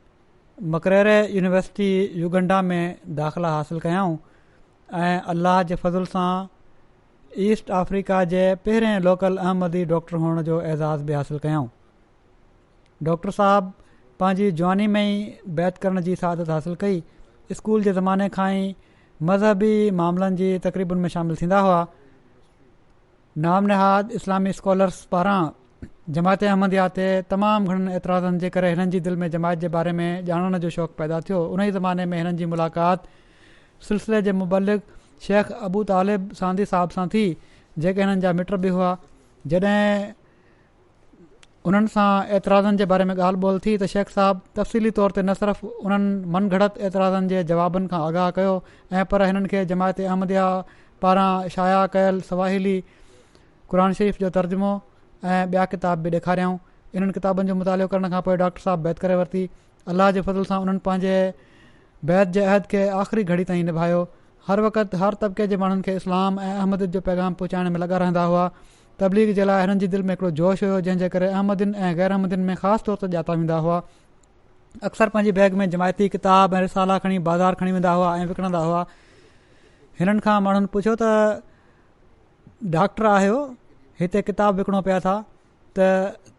मकरेरे यूनिवर्सिटी युगंडा में दाख़िला हासिलु कयऊं ऐं अल्लाह जे फज़ुल सां ईस्ट अफ्रीका जे पहिरें लोकल अहमदी डॉक्टर हुअण जो एज़ाज़ बि हासिलु कयऊं। डॉक्टर साहब पंहिंजी जवानी में ई बैत करण जी सआदत हासिलु कई। स्कूल जे ज़माने खां ई मज़हबी मामलनि जी तक़रीबुनि में शामिलु थींदा हुआ। नाम नहाद इस्लामी स्कॉलर्स पारां जमायत अहमदिया ते तमामु घणनि एतिराज़नि जे करे हिननि जी दिलि में जमायत जे बारे में ॼाणण जो शौक़ु पैदा थियो। उन ई ज़माने में हिननि जी मुलाक़ात सिलसिले जे मुबलिक शेख अबू तालिब सांदी साहिब सां थी, जेके हिननि जा मिट बि हुआ। जॾहिं उन्हनि सां एतिराज़नि जे बारे में ॻाल्हि ॿोल थी त शेख साहिबु तफ़सीली तौर ते न सिर्फ़ु उन्हनि मन घड़त एतिराज़नि जे जवाबनि खां आगाह कयो ऐं पर हिननि खे जमायत अहमदिया पारां शाया कयल सवाहिली क़ुर शरीफ़ जो तर्जुमो ऐं ॿिया किताब बि ॾेखारियऊं। इन्हनि किताबनि जो मुतालो करण खां पोइ डॉक्टर साहब बैत करे वरिती। अल्लाह जे फज़ल सां उन्हनि पंहिंजे बैत जे अहद खे आख़िरी घड़ी ताईं निभायो। हर वक़्तु हर तबिके जे माण्हुनि खे इस्लाम ऐं अहमदियत जो पैगाम पहुचाइण में लॻा रहंदा हुआ। तबलीग जे लाइ हिननि जी दिलि में हिकिड़ो जोश हुयो, जंहिंजे करे अहमदिन ऐं गैर अहमदिन में ख़ासि तौर ते ॼाता वेंदा हुआ। अक्सर पंहिंजी बैग में जमायती किताब ऐं रिसाला खणी बाज़ार खणी वेंदा हुआ ऐं विकिणंदा हुआ। हिननि खां माण्हुनि पुछियो त डॉक्टर आहियो, हिते किताब विकिणो पिया था, त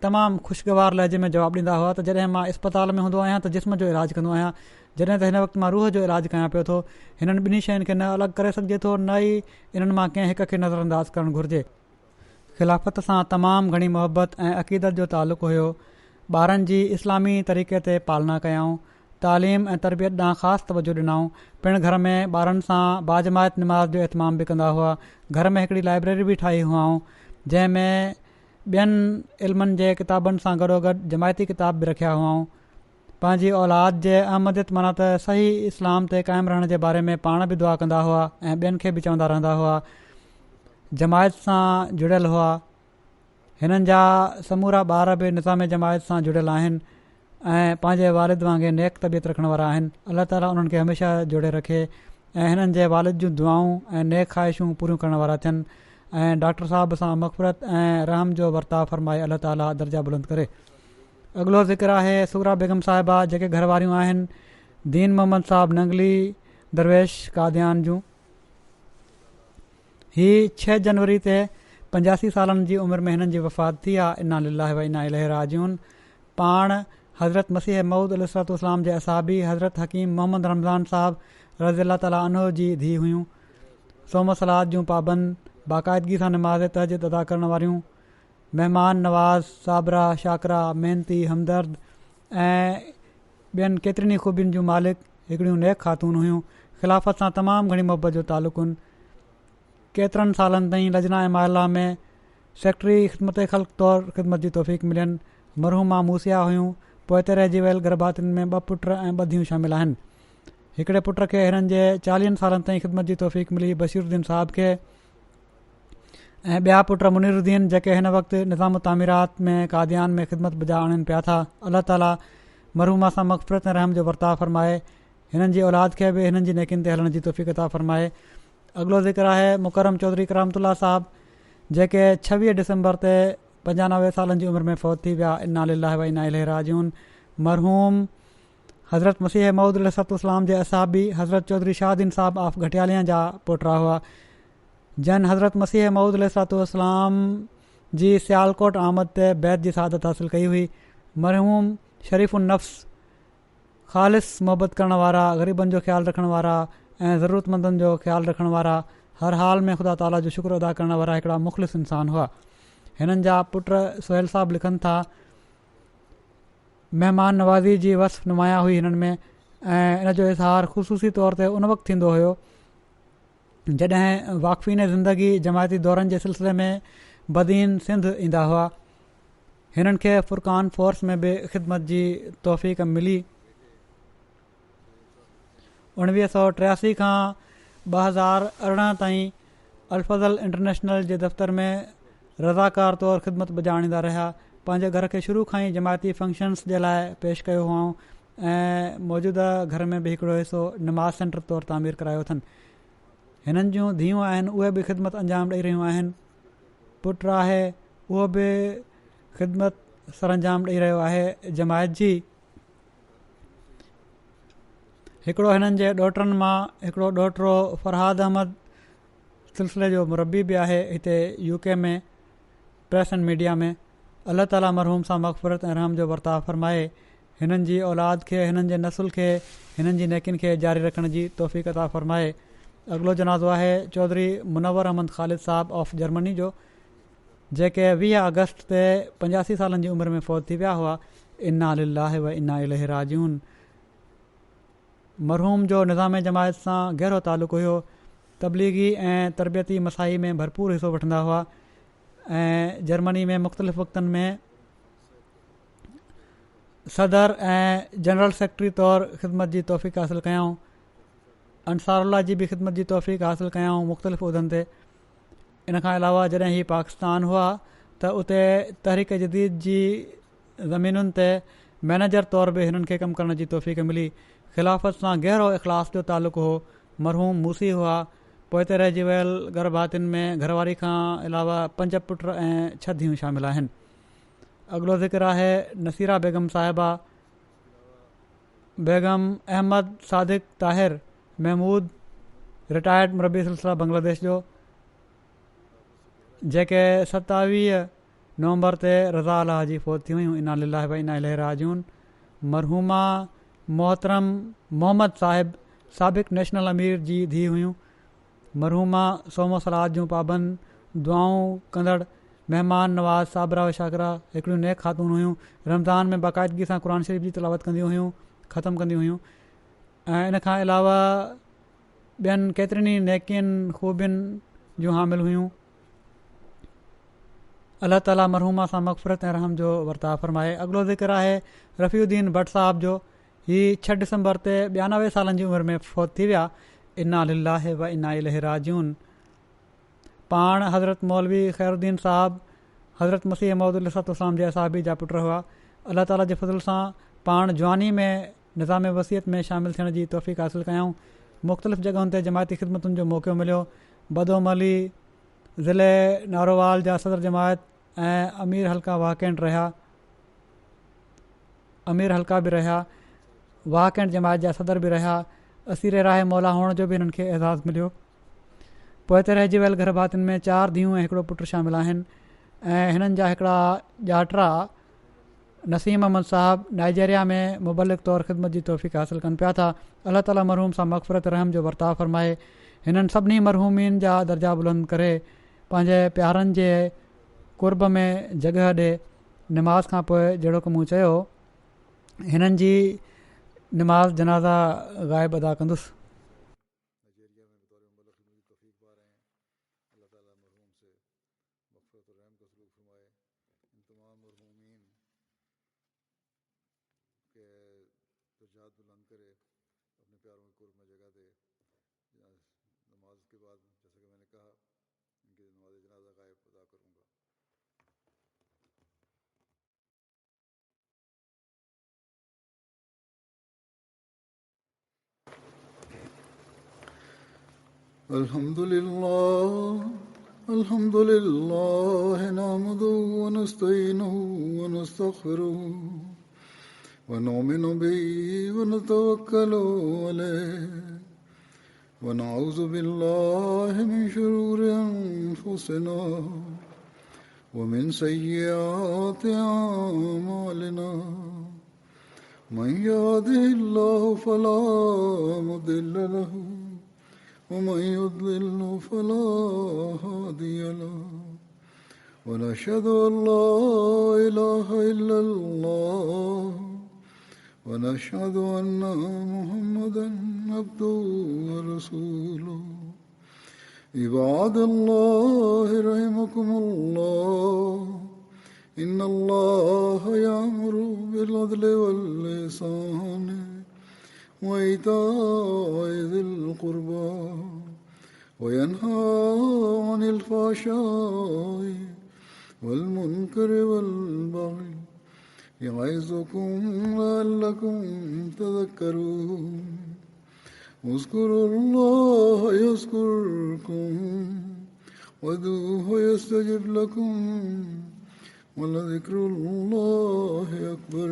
तमामु ख़ुशगवार लहजे में जवाबु ॾींदा हुआ त जॾहिं मां इस्पताल में हूंदो आहियां त जिस्म जो इलाजु कंदो आहियां, जॾहिं त हिन वक़्तु मां रूह जो इलाजु कयां पियो थो। हिननि ॿिन्ही शयुनि खे न अलॻि करे सघिजे थो, न ई इन्हनि मां कंहिं हिक खे नज़रअंदाज़ करणु घुरिजे। ख़िलाफ़त सां तमामु घणी मुहबत ऐं अक़ीदत जो तालुक़ु हुयो। ॿारनि जी इस्लामी तरीक़े ते पालना कयाऊं, तालीम ऐं तरबियत ॾांहुं ख़ासि तवजो ॾिनऊं। पिणु घर में ॿारनि सां बाजमायत निमाज़ जो एतमाम बि कंदा हुआ। घर में हिकिड़ी लाइब्रेरी बि ठाही हुआऊं, जंहिंमें ॿियनि इल्मनि जे किताबनि सां गॾोगॾु जमायती किताब बि रखिया हुआऊं। पंहिंजी औलाद जे अहमदियत माना त सही इस्लाम ते क़ाइमु रहण जे बारे में पाण बि दुआ कंदा हुआ ऐं ॿियनि खे बि चवंदा रहंदा हुआ। जमायत सां जुड़ियल हुआ। हिननि जा समूरा ॿार बि निज़ाम जमायत सां जुड़ियल आहिनि ऐं पंहिंजे वालिद वांगुरु नेक तबियत रखण वारा आहिनि। अल्लाह ताला उन्हनि खे हमेशह जोड़े रखे ऐं हिननि जे वालिद जूं दुआऊं ऐं नेक ख़्वाहिशूं पूरियूं करण वारा थियनि ऐं डॉक्टर साहब सां मग़फ़िरत ऐं रहम जो वर्ताव फरमाए अल्लाह ताला दर्जा बुलंद करे। अॻिलो ज़िक्र आहे सुगरा बेगम साहिबा, जेके घर वारियूं आहिनि दीन मोहम्मद साहब नंगली दरवेश कादियान जूं। ही 6 जनवरी ते 85 सालनि जी उमिरि में हिननि जी वफ़ात थी आहे। इन्ना लिल्लाहि व इन्ना इलैहि राजिऊन। पाण हज़रत मसीह मऊद अलैहिस्सलाम जे असहाबी हज़रत हकीम मोहम्मद रमज़ान साहब रज़ी अल्लाह ताला अन्हु जी धीउ हुयूं। सोम सलाद जूं पाबंद, बाक़ाइदगी सां निमाज़ तहज्जुद अदा करण वारियूं, महिमान नवाज़, साबरा, शाकरा, मेहनती, हमदर्द ऐं ॿियनि केतिरनि ई ख़ूबियुनि जूं मालिक हिकिड़ियूं नेक ख़ातून हुयूं। ख़िलाफ़त सां तमामु घणी मुहबत जो तालुक़ुनि। केतिरनि सालनि ताईं लजना ऐं महला में सेक्रेटरी ख़िदमत ख़ल्क़ तौरु ख़िदमत जी तौफ़ीक़ मिलियनि। मरहूमा मूसिया हुयूं। पोइ ते रहिजी वियल गर्भातियुनि में 2 पुट ऐं 2 धीअरूं शामिल आहिनि। हिकिड़े पुट खे हिननि जे 40 सालनि ताईं ख़िदमत जी तौफ़ीक़ मिली, बशीरुद्दीन साहिब खे, ऐं ॿिया पुट मुनीरुद्दीन, जेके हिन वक़्तु निज़ाम तामीरात में कादियान में ख़िदमत बजा आणनि पिया था। अल्लाह ताला मरहूमा सां मग़फ़िरत ऐं रहम जो वर्ताव फरमाए। हिननि जी औलाद खे बि हिननि जी नेकिन ते हलण जी तौफ़ीक़ अता फरमाए। अॻिलो ज़िक्र आहे मुकरम चौधरी करामतुल्लाह साहब, जेके 26 डिसंबर ते 95 सालनि जी उमिरि में फ़ौत थी विया। इन्ना लिल्लाहि व इन्ना इलैहि राजिऊन। मरहूम हज़रत मसीह मऊद अलैहिस्सलाम जे असहाबी हज़रत चौधरी शाहदीन साहब ऑफ घटियालिया जा पोटरा हुआ, जन हज़रत मसीह मऊद अलैहिस्सलाम जी सियालकोट आमद ते बैत जी सआदत हासिलु कई हुई। मरहूम शरीफ़ुन नफ़्स, ख़ालिस मोहबत करण वारा, ग़रीबनि जो ख़्यालु रखण वारा ऐं ज़रूरतमंदनि जो ख़्यालु रखण वारा, हर हाल में ख़ुदा ताला जो शुक्र अदा करण वारा हिकिड़ा मुख़लिस इंसान हुआ। हिननि जा पुट सुहेल साहब लिखनि था, महिमान नवाज़ी जी वस्फ़ नुमाया हुई हिननि में ऐं इन जो इज़हार ख़ुसूसी तौर ते उन वक़्तु थींदो हुयो जॾहिं वाक़फ़ीन ज़िंदगी जमायती दौरनि जे सिलसिले में बदीन सिंध ईंदा हुआ। हिननि खे फ़ुरक़ान फ़ोर्स में बि ख़िदमत जी तौफ़ीक़ मिली। 1983 खां 2018 ताईं अल्फज़ल इंटरनेशनल जे दफ़्तर में रज़ाकार तौरु ख़िदमत बजाणींदा रहिया। पंहिंजे घर खे शुरू खां ई जमायती फंक्शन्स जे लाइ पेश कयो हुआऊं ऐं मौजूदा घर में बि हिकिड़ो हिसो नमाज़ सेंटर तौरु तामीर करायो अथनि। हिननि जूं धीअरूं आहिनि, उहे बि ख़िदमत अंजाम ॾेई रहियूं आहिनि। पुटु आहे, उहो बि ख़िदमत सरअंजाम ॾेई रहियो आहे जमायत जी। हिकिड़ो हिननि जे ॾोहिटनि मां हिकिड़ो ॾोहिटो फरहाद अहमद सिलसिले जो मुरबी बि आहे हिते UK में प्रेस एंड मीडिया में। अल्लाह ताला मरहूम सां मग़फ़िरत ऐं रहम जो वर्ताव फ़रमाए, हिननि जी औलाद खे, हिननि जे नसुल खे, हिननि जी नेकिन खे जारी रखण जी तौफ़ीक़ अता फ़रमाए। अॻिलो जनाज़ो आहे चौधरी मुनव्वर अहमद ख़ालिद साहब ऑफ जर्मनी जो, जेके 20 अगस्त ते 85 सालनि जी उमिरि में फ़ौत थी विया हुआ। इन्ना लिल्लाहि व इन्ना इलैहि राजिऊन। मरहूम जो निज़ाम जमायत सां गहरो तालुक़ु हुयो। तबलीगी ऐं तरबियती मसाई में भरपूर हिसो वठंदा हुआ ऐं जर्मनी में मुख़्तलिफ़ वक़्तनि में सदर ऐं जनरल सेक्रेटरी तौरु ख़िदमत जी तौफ़ीक़ हासिलु कयऊं। अंसारुल्लाह जी बि ख़िदमत जी तौफ़ीक़ हासिलु कयऊं मुख़्तलिफ़ उहिदनि ते। इन खां अलावा जॾहिं ही पाकिस्तान हुआ त उते तहरीक जदीद जी ज़मीनुनि ते मैनेजर तौरु बि हिननि खे कमु करण जी तौफ़ीक़ मिली। ख़िलाफ़त सां गहरो इख़लास जो तालुक़ु हो। मरहूम मूसी हुआ। पोइ ते रहिजी वियल घरभातियुनि में घरवारी खां अलावा 5 पुट ऐं 6 धीअरूं शामिल आहिनि। अॻिलो ज़िक्र आहे नसीरा बेगम साहिबा। बेगम अहमद सादिक ताहिर महमूद रिटायर्ड मुरबी सिलसिला बांग्लादेश जो, जेके 27 नवंबर ते रज़ा अलाह जी फ़ौत थी हुयूं। इन्ना लिल्लाहि व इन्ना इलैहि राजिऊन। मरहूमा मोहतरम मोहम्मद साहिब साबिक़ नेशनल अमीर जी धीउ हुयूं। मरहूमा सोमो सलाद जूं पाबंद, दुआऊं कंदड़, महिमान नवाज़, साबरा व शाकरा, हिकिड़ियूं नेक ख़ातून हुयूं। रमज़ान में बाक़ाइदगी सां क़ुर शरीफ़ जी तिलावत कंदियूं हुयूं, ख़तमु कंदियूं हुयूं। ऐं इन खां अलावा ॿियनि केतिरनि नेकियुनि ख़ूबियुनि जूं हामिल हुयूं। अल्लाह ताला मरहूमा सां मग़फ़िरत ऐं रहम जो वर्ताव फ़रमाए। अॻिलो ज़िक्र आहे रफ़ीउद्दीन भट्ट साहब जो। ही 6 दिसंबर ते 92 सालनि जी उमिरि में फ़ौत थी विया। इन्ना लिल्लाहि व इन्ना इलैहि राजिऊन। पाण हज़रत मौलवी ख़ैरुद्दीन साहब हज़रत मसीह मौद अलैहिस्सलाम जे असाबी जा पुट हुआ। अल्लाह ताला जे फज़ल सां पाण जवानी में निज़ाम वसियत में शामिलु थियण जी तौफ़ीक़ हासिलु कयऊं। मुख़्तलिफ़ जॻहुनि ते जमायती ख़िदमतुनि जो मौक़ो मिलियो। बदोमली ज़िले नारोवाल जा सदर जमायत ऐं अमीर हल्का वाहकेंट रहिया। अमीर हल्का बि रहिया, वाहकेंट जमायत जा सदर बि रहिया। असीरे राह मौला हुअण जो बि हिननि खे एज़ाज़ मिलियो। पोइ ते रहिजी वियल घर भातियुनि में 4 धीअरूं ऐं हिकिड़ो पुटु शामिल आहिनि ऐं हिननि जा हिकिड़ा ॼाटरा नसीम अहमद साहब नाइजेरिया में मुबलिक तौरु ख़िदमत जी तौफ़ीक़ हासिलु कनि पिया था। अल्लाह ताला मरहूम सां मग़फ़िरत रहम जो वर्ताव फ़रमाए। हिननि सभिनी मरहूमीन जा दर्जा बुलंद करे पंहिंजे प्यारनि जे कुर्ब में जॻह ॾे। नमाज़ खां पोइ जहिड़ो की मूं चयो, हिननि जी नमाज़ जनाज़ा ग़ाइब अदा कंदुसि। الحمد لله نحمده ونستعينه ونستغفره ونؤمن به ونتوكل عليه ونعوذ بالله من شرور أنفسنا ومن سيئات أعمالنا من يهده الله فلا مضل له ومن يضلل فلا هادي له ونشهد أن لا إله إلا الله ونشهد أن محمدا عبده ورسوله عباد الله رحمكم الله إن الله يأمر بالعدل والإحسان وإيتاء ذي القربى وينهى عن الفحشاء والمنكر والبغي يعظكم لعلكم تذكرون اذكروا الله يذكركم وادعوه يستجب لكم ولذكر الله أكبر.